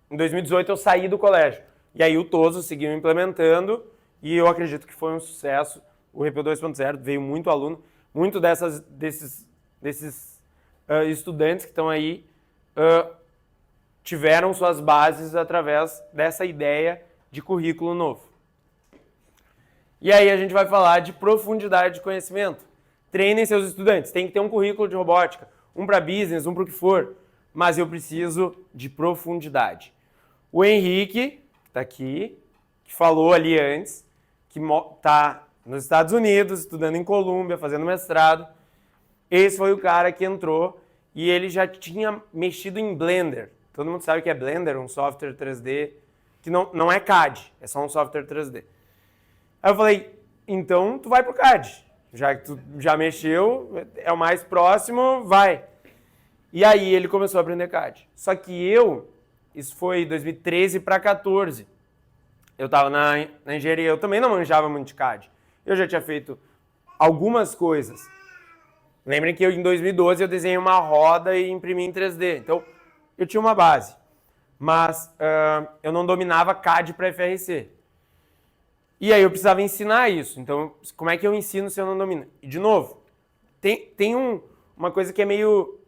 em 2018, eu saí do colégio. E aí o Toso seguiu implementando e eu acredito que foi um sucesso. O RP 2.0 veio muito aluno, muito desses estudantes que estão aí tiveram suas bases através dessa ideia de currículo novo. E aí a gente vai falar de profundidade de conhecimento. Treinem seus estudantes. Tem que ter um currículo de robótica, um para business, um para o que for. Mas eu preciso de profundidade. O Henrique, que está aqui, que falou ali antes, que está nos Estados Unidos, estudando em Colômbia, fazendo mestrado. Esse foi o cara que entrou e ele já tinha mexido em Blender. Todo mundo sabe que é Blender, um software 3D, que não é CAD, é só um software 3D. Aí eu falei, então tu vai pro CAD, já que tu já mexeu, é o mais próximo, vai. E aí ele começou a aprender CAD. Só que isso foi 2013 para 14, eu estava na engenharia, eu também não manjava muito de CAD. Eu já tinha feito algumas coisas. Lembrem que em 2012 eu desenhei uma roda e imprimi em 3D, então eu tinha uma base. Mas eu não dominava CAD para FRC. E aí eu precisava ensinar isso. Então, como é que eu ensino se eu não domino? E, de novo, tem uma coisa que é meio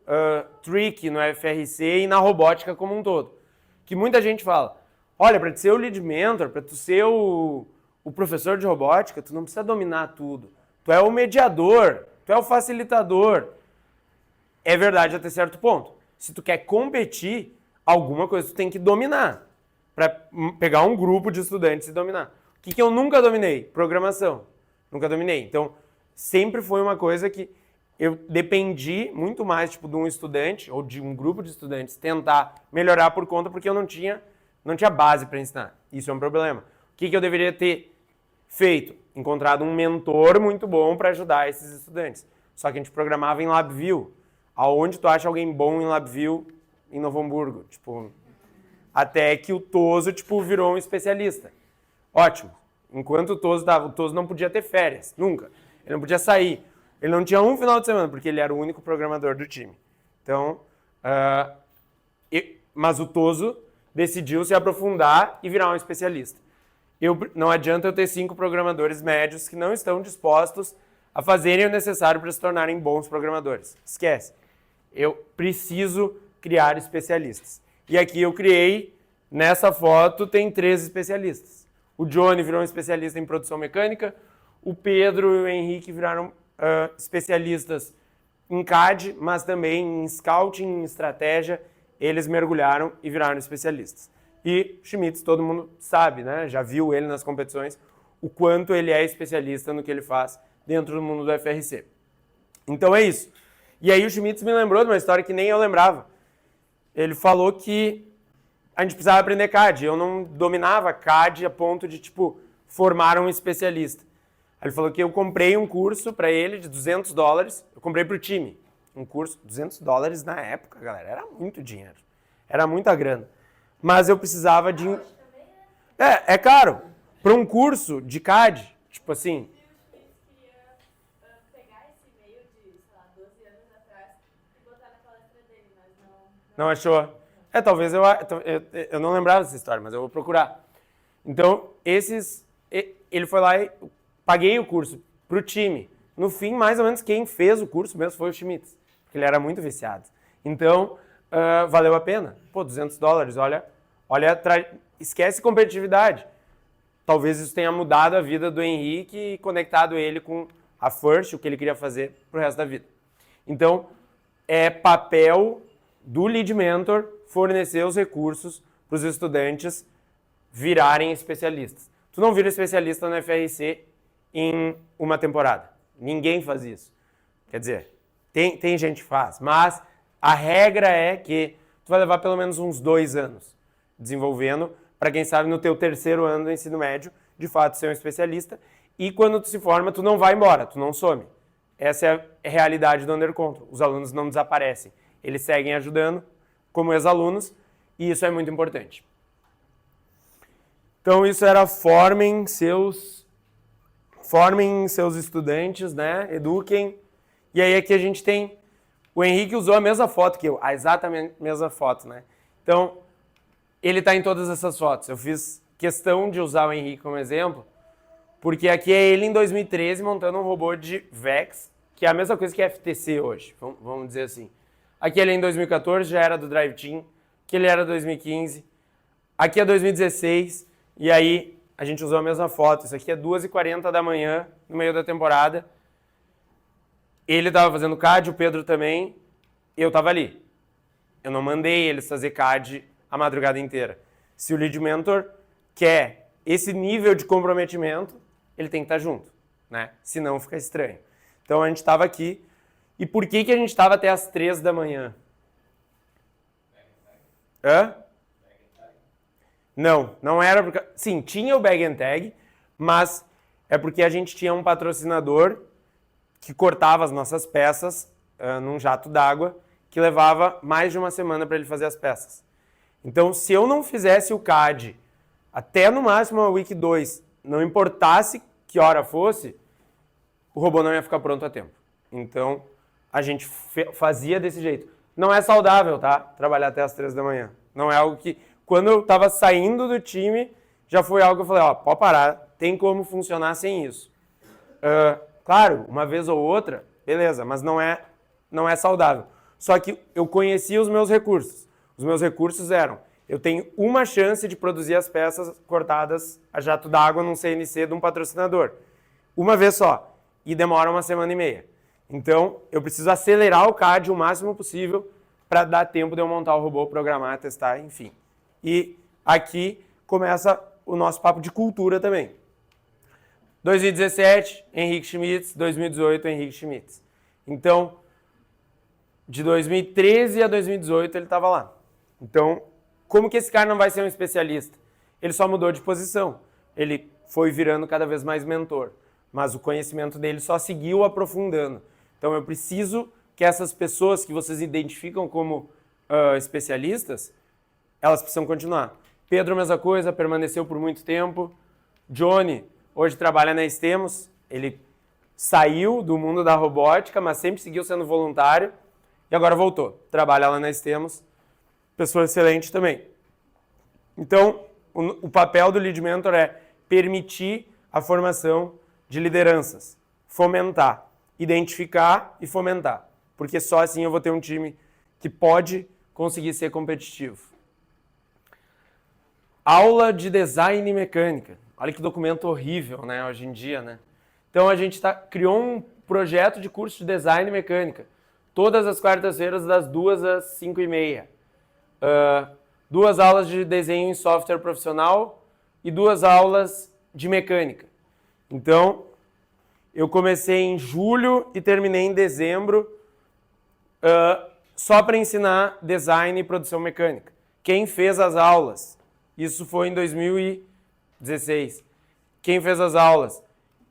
tricky no FRC e na robótica como um todo. Que muita gente fala, olha, para tu ser o lead mentor, para tu ser o professor de robótica, tu não precisa dominar tudo. Tu é o mediador, tu é o facilitador. É verdade até certo ponto. Se tu quer competir, alguma coisa tu tem que dominar. Para pegar um grupo de estudantes e dominar. O que eu nunca dominei? Programação. Nunca dominei. Então, sempre foi uma coisa que eu dependi muito mais de um estudante ou de um grupo de estudantes tentar melhorar por conta porque eu não tinha base para ensinar. Isso é um problema. O que eu deveria ter feito? Encontrado um mentor muito bom para ajudar esses estudantes. Só que a gente programava em LabVIEW. Aonde tu acha alguém bom em LabVIEW em Novo Hamburgo? Até que o Toso virou um especialista. Ótimo. Enquanto o Toso não podia ter férias, nunca. Ele não podia sair. Ele não tinha um final de semana, porque ele era o único programador do time. Então, mas o Toso decidiu se aprofundar e virar um especialista. Não adianta eu ter 5 programadores médios que não estão dispostos a fazerem o necessário para se tornarem bons programadores. Esquece. Eu preciso criar especialistas. E aqui eu criei, nessa foto, tem 3 especialistas. O Johnny virou um especialista em produção mecânica, o Pedro e o Henrique viraram especialistas em CAD, mas também em Scouting, em estratégia, eles mergulharam e viraram especialistas. E Schmitz, todo mundo sabe, né? Já viu ele nas competições, o quanto ele é especialista no que ele faz dentro do mundo do FRC. Então é isso. E aí o Schmitz me lembrou de uma história que nem eu lembrava. Ele falou que a gente precisava aprender CAD. Eu não dominava CAD a ponto de, formar um especialista. Ele falou que eu comprei um curso para ele de $200. Eu comprei para o time. Um curso, $200 na época, galera. Era muito dinheiro. Era muita grana. Mas eu precisava de... É caro. Para um curso de CAD, assim... Não achou? Talvez eu não lembrava dessa história, mas eu vou procurar. Então, ele foi lá e paguei o curso pro time. No fim, mais ou menos, quem fez o curso mesmo foi o Schmitz, porque ele era muito viciado. Então, valeu a pena. Pô, $200, esquece competitividade. Talvez isso tenha mudado a vida do Henrique e conectado ele com a First, o que ele queria fazer pro resto da vida. Então, é papel do Lead Mentor fornecer os recursos para os estudantes virarem especialistas. Tu não vira especialista no FRC em uma temporada. Ninguém faz isso. Quer dizer, tem gente que faz, mas a regra é que tu vai levar pelo menos uns 2 anos desenvolvendo, para quem sabe no teu 3º ano do ensino médio, de fato ser um especialista, e quando tu se forma, tu não vai embora, tu não some. Essa é a realidade do Under Control. Os alunos não desaparecem. Eles seguem ajudando como ex-alunos, e isso é muito importante. Então, isso era formem seus estudantes, né? Eduquem. E aí aqui a gente tem... O Henrique usou a mesma foto que eu, a exatamente mesma foto, né? Então, ele está em todas essas fotos. Eu fiz questão de usar o Henrique como exemplo, porque aqui é ele em 2013 montando um robô de VEX, que é a mesma coisa que FTC hoje, vamos dizer assim. Aqui ele é em 2014, já era do Drive Team, aqui ele era 2015, aqui é 2016, e aí a gente usou a mesma foto. Isso aqui é 2h40 da manhã, no meio da temporada. Ele estava fazendo CAD, o Pedro também, eu estava ali. Eu não mandei eles fazer CAD a madrugada inteira. Se o Lead Mentor quer esse nível de comprometimento, ele tem que estar junto, né? Senão fica estranho. Então a gente estava aqui. E por que a gente estava até as 3 da manhã? Hã? Não era porque... Sim, tinha o Bag and Tag, mas é porque a gente tinha um patrocinador que cortava as nossas peças num jato d'água, que levava mais de uma semana para ele fazer as peças. Então, se eu não fizesse o CAD até no máximo a Week 2, não importasse que hora fosse, o robô não ia ficar pronto a tempo. Então, a gente fazia desse jeito. Não é saudável, tá? Trabalhar até as 3 da manhã. Não é algo que... Quando eu estava saindo do time, já foi algo que eu falei, ó, pode parar, tem como funcionar sem isso. Claro, uma vez ou outra, beleza, mas não é saudável. Só que eu conhecia os meus recursos. Os meus recursos eram, eu tenho uma chance de produzir as peças cortadas a jato d'água num CNC de um patrocinador. Uma vez só. E demora 1 semana e meia. Então, eu preciso acelerar o CAD o máximo possível para dar tempo de eu montar o robô, programar, testar, enfim. E aqui começa o nosso papo de cultura também. 2017, Henrique Schmitz. 2018, Henrique Schmitz. Então, de 2013 a 2018 ele estava lá. Então, como que esse cara não vai ser um especialista? Ele só mudou de posição. Ele foi virando cada vez mais mentor. Mas o conhecimento dele só seguiu aprofundando. Então, eu preciso que essas pessoas que vocês identificam como especialistas, elas precisam continuar. Pedro, mesma coisa, permaneceu por muito tempo. Johnny, hoje trabalha na Estemos. Ele saiu do mundo da robótica, mas sempre seguiu sendo voluntário. E agora voltou. Trabalha lá na Estemos. Pessoa excelente também. Então, o papel do Lead Mentor é permitir a formação de lideranças. Fomentar. Identificar e fomentar. Porque só assim eu vou ter um time que pode conseguir ser competitivo. Aula de design e mecânica. Olha que documento horrível, né, hoje em dia, né? Então a gente criou um projeto de curso de design e mecânica. Todas as quartas-feiras, das 2 às 5h30. 2 aulas de desenho em software profissional e 2 aulas de mecânica. Então, eu comecei em julho e terminei em dezembro só para ensinar design e produção mecânica. Quem fez as aulas? Isso foi em 2016. Quem fez as aulas?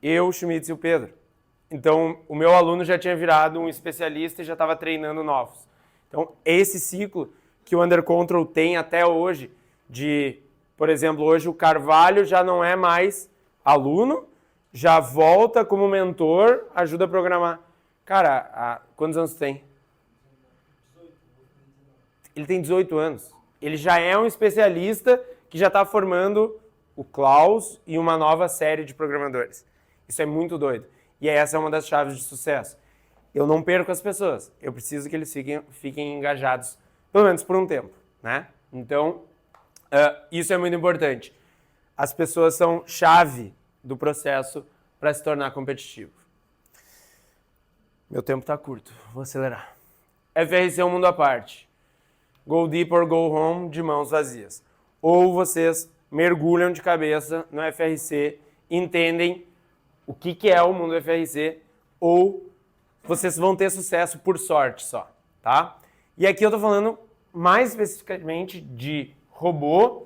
Eu, o Schmitz e o Pedro. Então, o meu aluno já tinha virado um especialista e já estava treinando novos. Então, esse ciclo que o Under Control tem até hoje, por exemplo, hoje o Carvalho já não é mais aluno, já volta como mentor, ajuda a programar. Cara, quantos anos tem? Ele tem 18 anos. Ele já é um especialista que já está formando o Klaus e uma nova série de programadores. Isso é muito doido. E essa é uma das chaves de sucesso. Eu não perco as pessoas. Eu preciso que eles fiquem engajados, pelo menos por um tempo, né? Então, isso é muito importante. As pessoas são chave do processo para se tornar competitivo. Meu tempo tá curto, vou acelerar. FRC é um mundo à parte. Go deep or go home de mãos vazias. Ou vocês mergulham de cabeça no FRC, entendem o que é o mundo FRC, ou vocês vão ter sucesso por sorte só, tá? E aqui eu tô falando mais especificamente de robô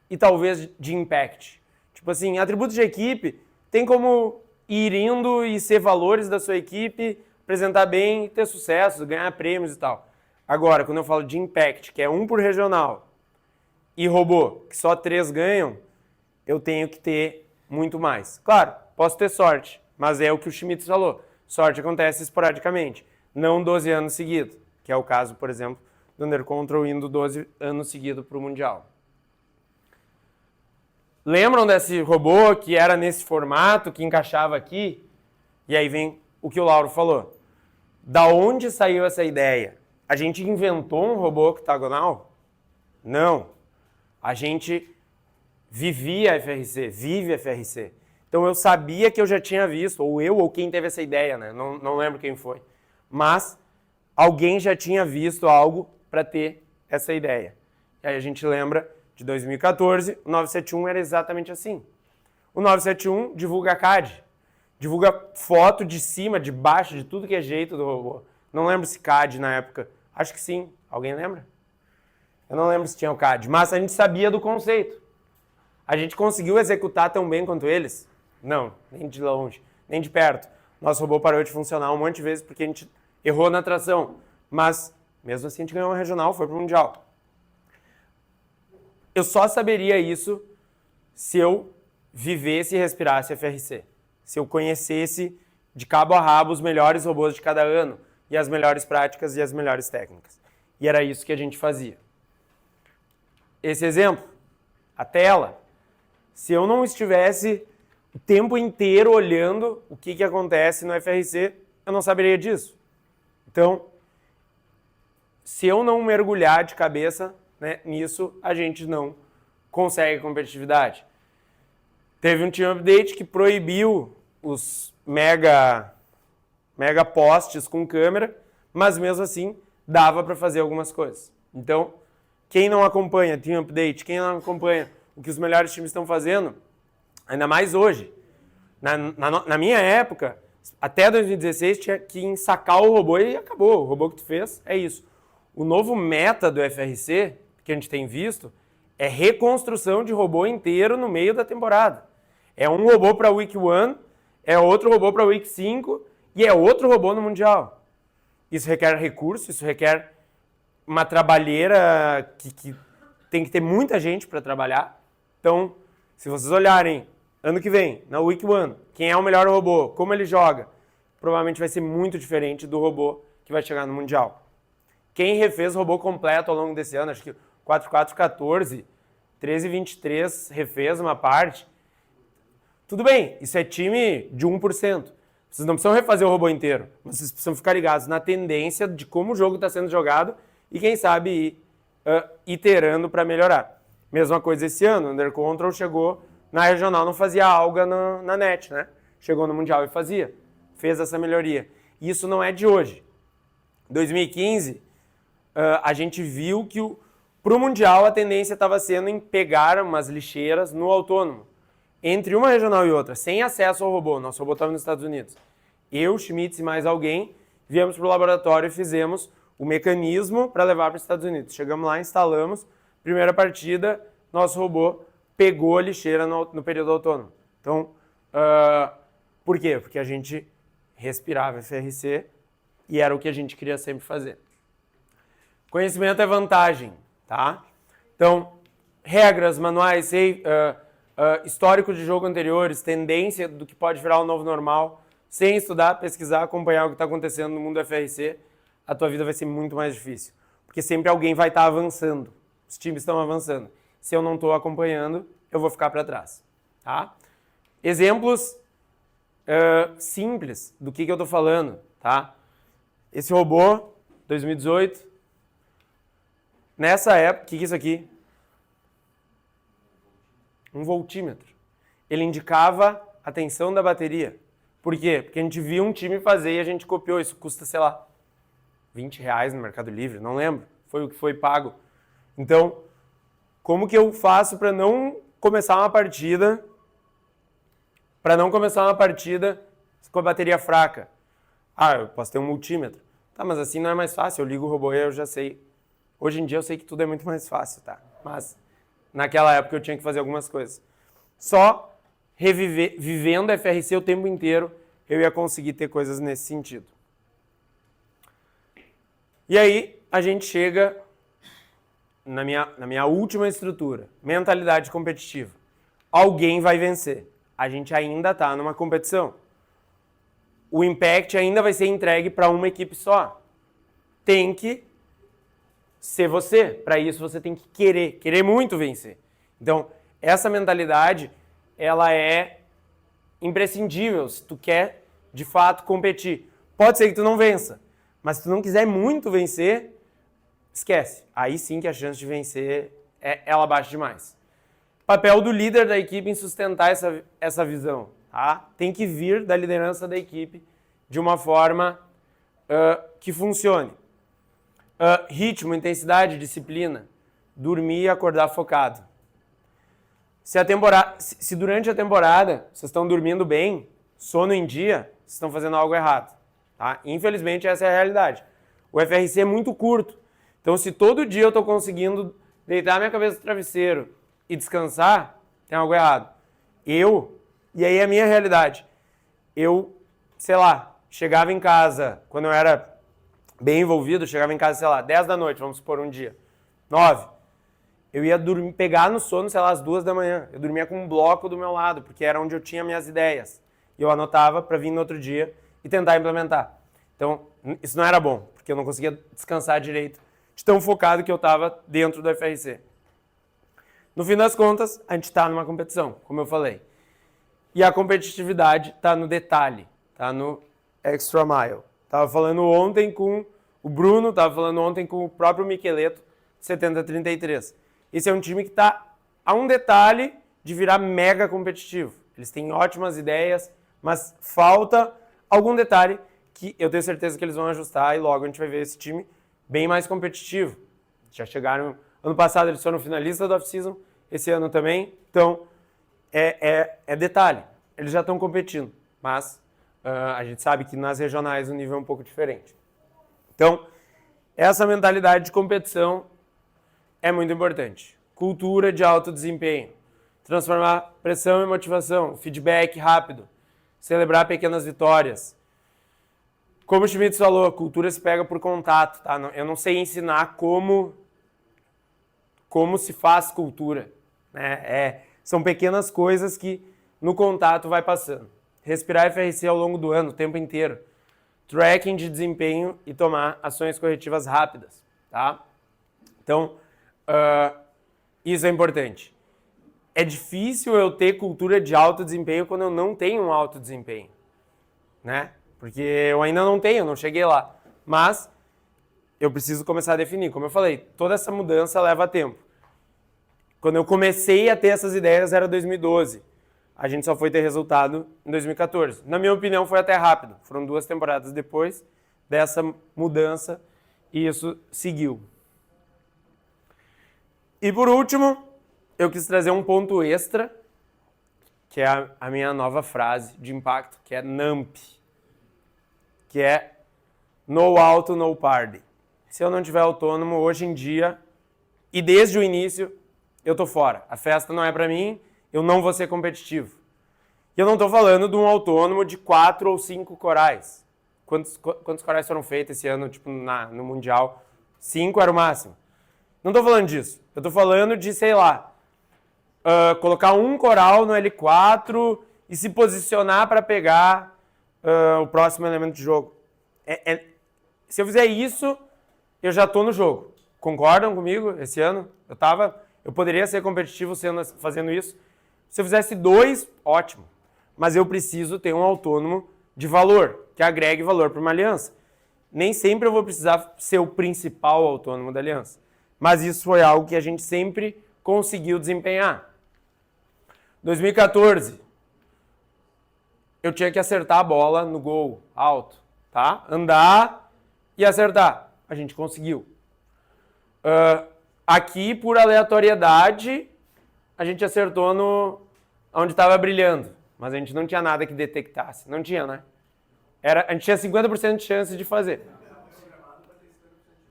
e talvez de impact. Tipo assim, atributos de equipe tem como ir indo e ser valores da sua equipe, apresentar bem, ter sucesso, ganhar prêmios e tal. Agora, quando eu falo de impact, que é um por regional, e robô, que só 3 ganham, eu tenho que ter muito mais. Claro, posso ter sorte, mas é o que o Schmitz falou. Sorte acontece esporadicamente, não 12 anos seguidos, que é o caso, por exemplo, do Under Control indo 12 anos seguidos para o Mundial. Lembram desse robô que era nesse formato, que encaixava aqui? E aí vem o que o Lauro falou. Da onde saiu essa ideia? A gente inventou um robô octagonal? Não. A gente vivia FRC, vive FRC. Então eu sabia que eu já tinha visto, ou eu ou quem teve essa ideia, né? Não lembro quem foi. Mas alguém já tinha visto algo para ter essa ideia. E aí a gente lembra de 2014, o 971 era exatamente assim. O 971 divulga CAD, divulga foto de cima, de baixo, de tudo que é jeito do robô. Não lembro se CAD na época, acho que sim. Alguém lembra? Eu não lembro se tinha o CAD, mas a gente sabia do conceito. A gente conseguiu executar tão bem quanto eles? Não, nem de longe, nem de perto. Nosso robô parou de funcionar um monte de vezes porque a gente errou na tração. Mas, mesmo assim, a gente ganhou uma regional, foi pro Mundial. Eu só saberia isso se eu vivesse e respirasse FRC. Se eu conhecesse de cabo a rabo os melhores robôs de cada ano e as melhores práticas e as melhores técnicas. E era isso que a gente fazia. Esse exemplo, a tela. Se eu não estivesse o tempo inteiro olhando o que acontece no FRC, eu não saberia disso. Então, se eu não mergulhar de cabeça, né, nisso, a gente não consegue competitividade. Teve um team update que proibiu os mega postes com câmera, mas mesmo assim dava para fazer algumas coisas. Então, quem não acompanha team update, quem não acompanha o que os melhores times estão fazendo, ainda mais hoje. Na minha época, até 2016, tinha que ensacar o robô e acabou. O robô que tu fez é isso. O novo meta do FRC, que a gente tem visto, é reconstrução de robô inteiro no meio da temporada. É um robô para Week 1, é outro robô para Week 5 e é outro robô no Mundial. Isso requer recurso, isso requer uma trabalheira que tem que ter muita gente para trabalhar. Então, se vocês olharem ano que vem, na Week 1, quem é o melhor robô, como ele joga, provavelmente vai ser muito diferente do robô que vai chegar no Mundial. Quem refez robô completo ao longo desse ano, acho que 4-4-14, 13-23 refez uma parte. Tudo bem, isso é time de 1%. Vocês não precisam refazer o robô inteiro, mas vocês precisam ficar ligados na tendência de como o jogo está sendo jogado e quem sabe ir iterando para melhorar. Mesma coisa esse ano, o Under Control chegou na regional, não fazia alga na net, né? Chegou no Mundial e fazia. Fez essa melhoria. E isso não é de hoje. Em 2015, a gente viu que para o Mundial a tendência estava sendo em pegar umas lixeiras no autônomo. Entre uma regional e outra, sem acesso ao robô. Nosso robô estava nos Estados Unidos. Eu, Schmitz e mais alguém, viemos para o laboratório e fizemos o mecanismo para levar para os Estados Unidos. Chegamos lá, instalamos. Primeira partida, nosso robô pegou a lixeira no período autônomo. Então, por quê? Porque a gente respirava FRC e era o que a gente queria sempre fazer. Conhecimento é vantagem, tá? Então, regras, manuais, histórico de jogo anteriores, tendência do que pode virar o novo normal, sem estudar, pesquisar, acompanhar o que está acontecendo no mundo FRC, a tua vida vai ser muito mais difícil. Porque sempre alguém vai estar avançando. Os times estão avançando. Se eu não estou acompanhando, eu vou ficar para trás. Tá? Exemplos simples do que eu estou falando. Tá? Esse robô, 2018, nessa época, o que é isso aqui? Um voltímetro. Ele indicava a tensão da bateria. Por quê? Porque a gente viu um time fazer e a gente copiou. Isso custa, sei lá, R$20 no Mercado Livre, não lembro. Foi o que foi pago. Então, como que eu faço para não começar uma partida com a bateria fraca? Eu posso ter um multímetro. Tá, mas assim não é mais fácil. Eu ligo o robô e eu já sei. Hoje em dia eu sei que tudo é muito mais fácil, tá? Mas naquela época eu tinha que fazer algumas coisas. Só vivendo FRC o tempo inteiro, eu ia conseguir ter coisas nesse sentido. E aí, a gente chega na minha última estrutura, mentalidade competitiva. Alguém vai vencer. A gente ainda está numa competição. O impact ainda vai ser entregue para uma equipe só. Tem que ser você. Para isso, você tem que querer muito vencer. Então, essa mentalidade, ela é imprescindível se tu quer, de fato, competir. Pode ser que tu não vença, mas se tu não quiser muito vencer, esquece. Aí sim que a chance de vencer, ela baixa demais. Papel do líder da equipe em sustentar essa visão. Tá? Tem que vir da liderança da equipe de uma forma que funcione. Ritmo, intensidade, disciplina. Dormir e acordar focado. Se durante a temporada vocês estão dormindo bem, sono em dia, vocês estão fazendo algo errado. Tá? Infelizmente, essa é a realidade. O FRC é muito curto. Então, se todo dia eu estou conseguindo deitar minha cabeça no travesseiro e descansar, tem algo errado. E aí é a minha realidade. Eu, sei lá, chegava em casa, quando eu era bem envolvido, chegava em casa, sei lá, 10 da noite, vamos supor um dia, 9. Eu ia pegar no sono, sei lá, às 2 da manhã. Eu dormia com um bloco do meu lado, porque era onde eu tinha minhas ideias. E eu anotava para vir no outro dia e tentar implementar. Então, isso não era bom, porque eu não conseguia descansar direito, de tão focado que eu estava dentro do FRC. No fim das contas, a gente está numa competição, como eu falei. E a competitividade está no detalhe, está no extra mile. Estava falando ontem com o Bruno, estava falando ontem com o próprio Micheleto, 70-33. Esse é um time que está a um detalhe de virar mega competitivo. Eles têm ótimas ideias, mas falta algum detalhe que eu tenho certeza que eles vão ajustar e logo a gente vai ver esse time bem mais competitivo. Já chegaram... Ano passado eles foram finalistas da off-season, esse ano também. Então, é detalhe. Eles já estão competindo, mas a gente sabe que nas regionais o nível é um pouco diferente. Então, essa mentalidade de competição é muito importante. Cultura de alto desempenho. Transformar pressão em motivação, feedback rápido, celebrar pequenas vitórias. Como o Schmitz falou, a cultura se pega por contato, tá? Eu não sei ensinar como se faz cultura, né? São pequenas coisas que no contato vai passando. Respirar FRC ao longo do ano, o tempo inteiro. Tracking de desempenho e tomar ações corretivas rápidas, tá? Então, isso é importante. É difícil eu ter cultura de alto desempenho quando eu não tenho um alto desempenho, né? Porque eu ainda não tenho, não cheguei lá. Mas eu preciso começar a definir. Como eu falei, toda essa mudança leva tempo. Quando eu comecei a ter essas ideias era 2012. A gente só foi ter resultado em 2014. Na minha opinião, foi até rápido. Foram 2 temporadas depois dessa mudança e isso seguiu. E por último, eu quis trazer um ponto extra, que é a minha nova frase de impacto, que é NAMP, que é No Auto, No Party. Se eu não tiver autônomo, hoje em dia, e desde o início, eu tô fora. A festa não é para mim, eu não vou ser competitivo. E eu não estou falando de um autônomo de 4 ou 5 corais. Quantos corais foram feitos esse ano, tipo, no Mundial? 5 era o máximo. Não estou falando disso. Eu estou falando de, sei lá, colocar um coral no L4 e se posicionar para pegar o próximo elemento de jogo. Se eu fizer isso, eu já estou no jogo. Concordam comigo? Esse ano eu poderia ser competitivo fazendo isso. Se eu fizesse 2, ótimo. Mas eu preciso ter um autônomo de valor, que agregue valor para uma aliança. Nem sempre eu vou precisar ser o principal autônomo da aliança. Mas isso foi algo que a gente sempre conseguiu desempenhar. 2014, eu tinha que acertar a bola no gol alto, tá? Andar e acertar. A gente conseguiu. Aqui, por aleatoriedade, a gente acertou no onde estava brilhando. Mas a gente não tinha nada que detectasse. Não tinha, né? A gente tinha 50% de chance de fazer.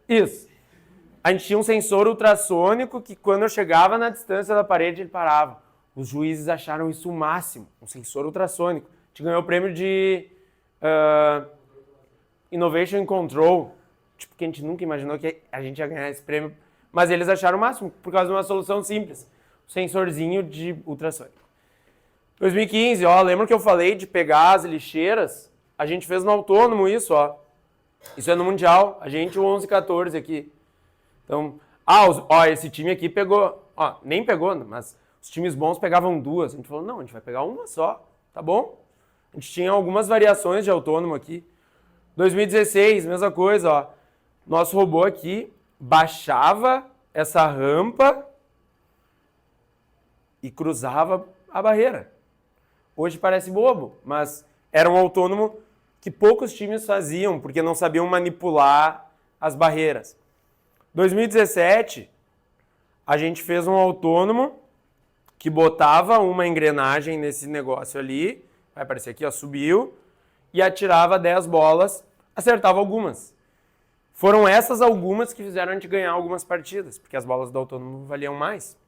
Isso. A gente tinha um sensor ultrassônico que quando eu chegava na distância da parede, ele parava. Os juízes acharam isso o máximo. Um sensor ultrassônico. A gente ganhou o prêmio de Innovation in Control. Tipo, que a gente nunca imaginou que a gente ia ganhar esse prêmio. Mas eles acharam o máximo por causa de uma solução simples. Um sensorzinho de ultrassônico. 2015, ó, lembra que eu falei de pegar as lixeiras? A gente fez no autônomo isso, ó. Isso é no Mundial. A gente, o 11-14 aqui. Então, esse time aqui pegou, nem pegou, mas os times bons pegavam duas. A gente falou, não, a gente vai pegar uma só, tá bom? A gente tinha algumas variações de autônomo aqui. 2016, mesma coisa, ó. Nosso robô aqui baixava essa rampa e cruzava a barreira. Hoje parece bobo, mas era um autônomo que poucos times faziam, porque não sabiam manipular as barreiras. 2017, a gente fez um autônomo que botava uma engrenagem nesse negócio ali, vai aparecer aqui, ó, subiu, e atirava 10 bolas, acertava algumas. Foram essas algumas que fizeram a gente ganhar algumas partidas, porque as bolas do autônomo valiam mais.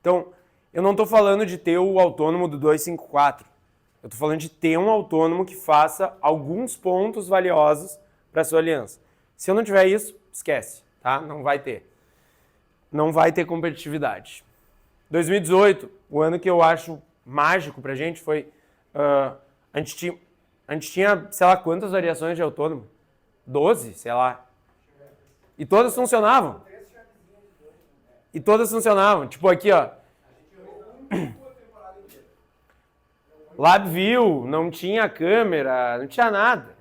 Então, eu não estou falando de ter o autônomo do 254, eu estou falando de ter um autônomo que faça alguns pontos valiosos para a sua aliança. Se eu não tiver isso, esquece. Tá? Não vai ter. Não vai ter competitividade. 2018, o ano que eu acho mágico pra gente foi... a gente tinha, sei lá, quantas variações de autônomo? 12, sei lá. E todas funcionavam. Tipo aqui, ó. LabVIEW, não tinha câmera, não tinha nada.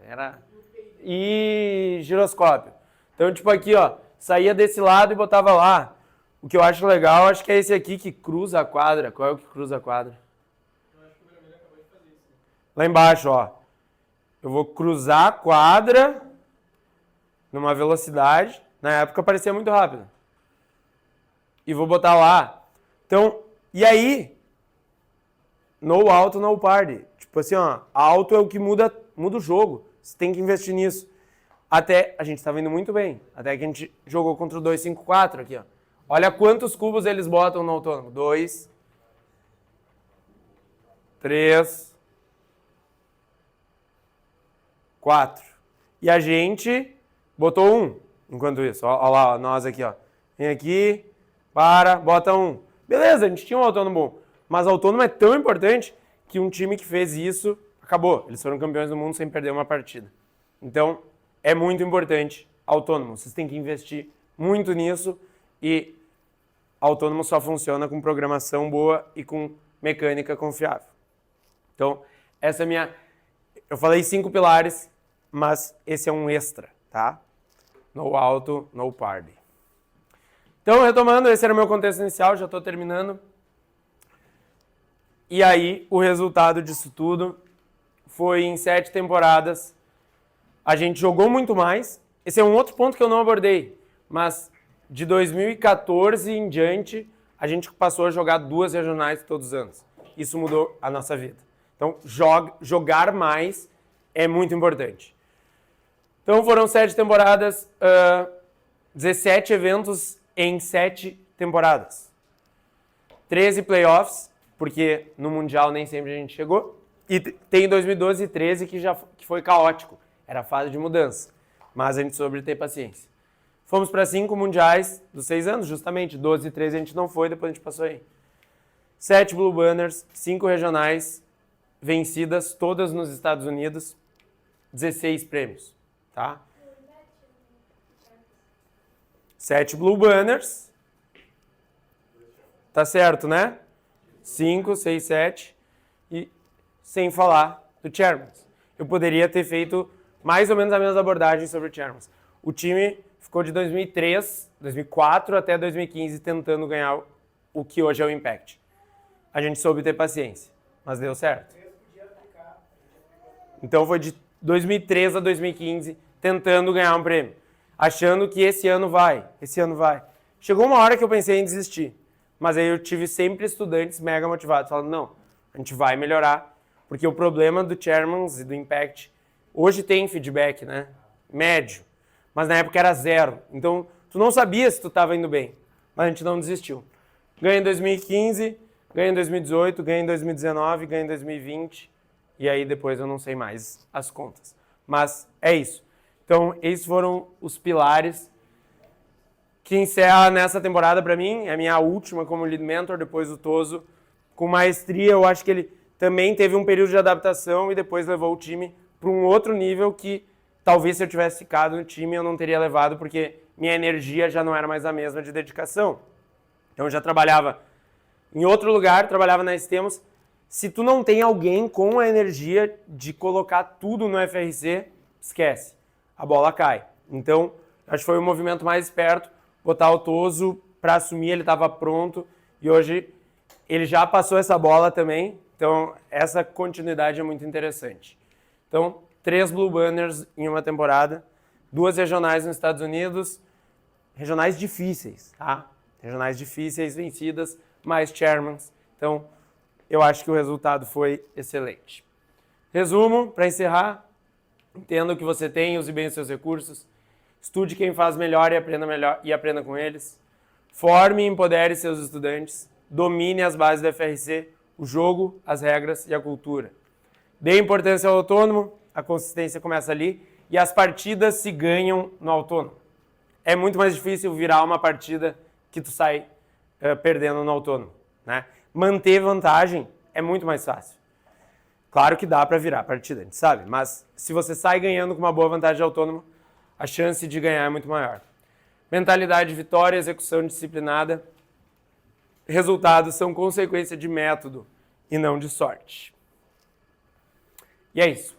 E giroscópio. Então, tipo aqui, ó. Saía desse lado e botava lá. O que eu acho legal, acho que é esse aqui que cruza a quadra. Qual é o que cruza a quadra? Eu acho que o vermelho acabou de fazer isso. Lá embaixo, ó. Eu vou cruzar a quadra numa velocidade. Na época parecia muito rápido. E vou botar lá. Então, e aí? No auto, no party. Tipo assim, ó. Auto é o que muda o jogo. Você tem que investir nisso. Até, a gente estava indo muito bem. Até que a gente jogou contra o 254 aqui, ó. Olha quantos cubos eles botam no autônomo. 2, 3, 4. E a gente botou 1 enquanto isso. Olha lá, ó, nós aqui, ó. Vem aqui, bota 1. Beleza, a gente tinha um autônomo bom. Mas o autônomo é tão importante que um time que fez isso, acabou. Eles foram campeões do mundo sem perder uma partida. Então, é muito importante autônomo. Vocês têm que investir muito nisso e autônomo só funciona com programação boa e com mecânica confiável. Então, essa é a minha... Eu falei 5 pilares, mas esse é um extra, tá? No auto, no party. Então, retomando, esse era o meu contexto inicial, já estou terminando. E aí, o resultado disso tudo foi em 7 temporadas. A gente jogou muito mais. Esse é um outro ponto que eu não abordei, mas de 2014 em diante, a gente passou a jogar 2 regionais todos os anos. Isso mudou a nossa vida. Então, jogar mais é muito importante. Então, foram 7 temporadas, 17 eventos em 7 temporadas. 13 playoffs, porque no Mundial nem sempre a gente chegou. E tem 2012 e 13 que foi caótico. Era fase de mudança, mas a gente soube ter paciência. Fomos para 5 mundiais dos 6 anos, justamente. 12 e 13 a gente não foi, depois a gente passou aí. 7 Blue Banners, 5 regionais vencidas, todas nos Estados Unidos. 16 prêmios, tá? 7 Blue Banners. Tá certo, né? 5, 6, 7. E sem falar do Chairmans. Eu poderia ter feito mais ou menos a mesma abordagem sobre o Chairmans. O time ficou de 2004 até 2015 tentando ganhar o que hoje é o Impact. A gente soube ter paciência, mas deu certo. Então foi de 2013 a 2015 tentando ganhar um prêmio, achando que esse ano vai. Chegou uma hora que eu pensei em desistir, mas aí eu tive sempre estudantes mega motivados, falando, não, a gente vai melhorar, porque o problema do Chairman's e do Impact, hoje tem feedback, né? Médio, mas na época era 0. Então, tu não sabia se tu estava indo bem, mas a gente não desistiu. Ganhei em 2015, ganhei em 2018, ganhei em 2019, ganhei em 2020, e aí depois eu não sei mais as contas. Mas é isso. Então, esses foram os pilares que encerra nessa temporada para mim. É a minha última como lead mentor, depois do Toso. Com maestria, eu acho que ele também teve um período de adaptação e depois levou o time para um outro nível que talvez se eu tivesse ficado no time eu não teria levado, porque minha energia já não era mais a mesma de dedicação. Então eu já trabalhava em outro lugar, trabalhava na Estemos. Se tu não tem alguém com a energia de colocar tudo no FRC, esquece. A bola cai. Então, acho que foi o movimento mais esperto, botar o Toso para assumir, ele estava pronto e hoje ele já passou essa bola também. Então, essa continuidade é muito interessante. Então, 3 Blue Banners em uma temporada, 2 regionais nos Estados Unidos, regionais difíceis, tá? Regionais difíceis, vencidas, mais chairmans. Então, eu acho que o resultado foi excelente. Resumo, para encerrar, entenda o que você tem, use bem os seus recursos, estude quem faz melhor e aprenda com eles, forme e empodere seus estudantes, domine as bases do FRC, o jogo, as regras e a cultura. Dê importância ao autônomo, a consistência começa ali e as partidas se ganham no autônomo. É muito mais difícil virar uma partida que tu sai perdendo no autônomo, né? Manter vantagem é muito mais fácil. Claro que dá para virar partida, a gente sabe, mas se você sai ganhando com uma boa vantagem de autônomo, a chance de ganhar é muito maior. Mentalidade de vitória, execução disciplinada. Resultados são consequência de método e não de sorte. E é isso.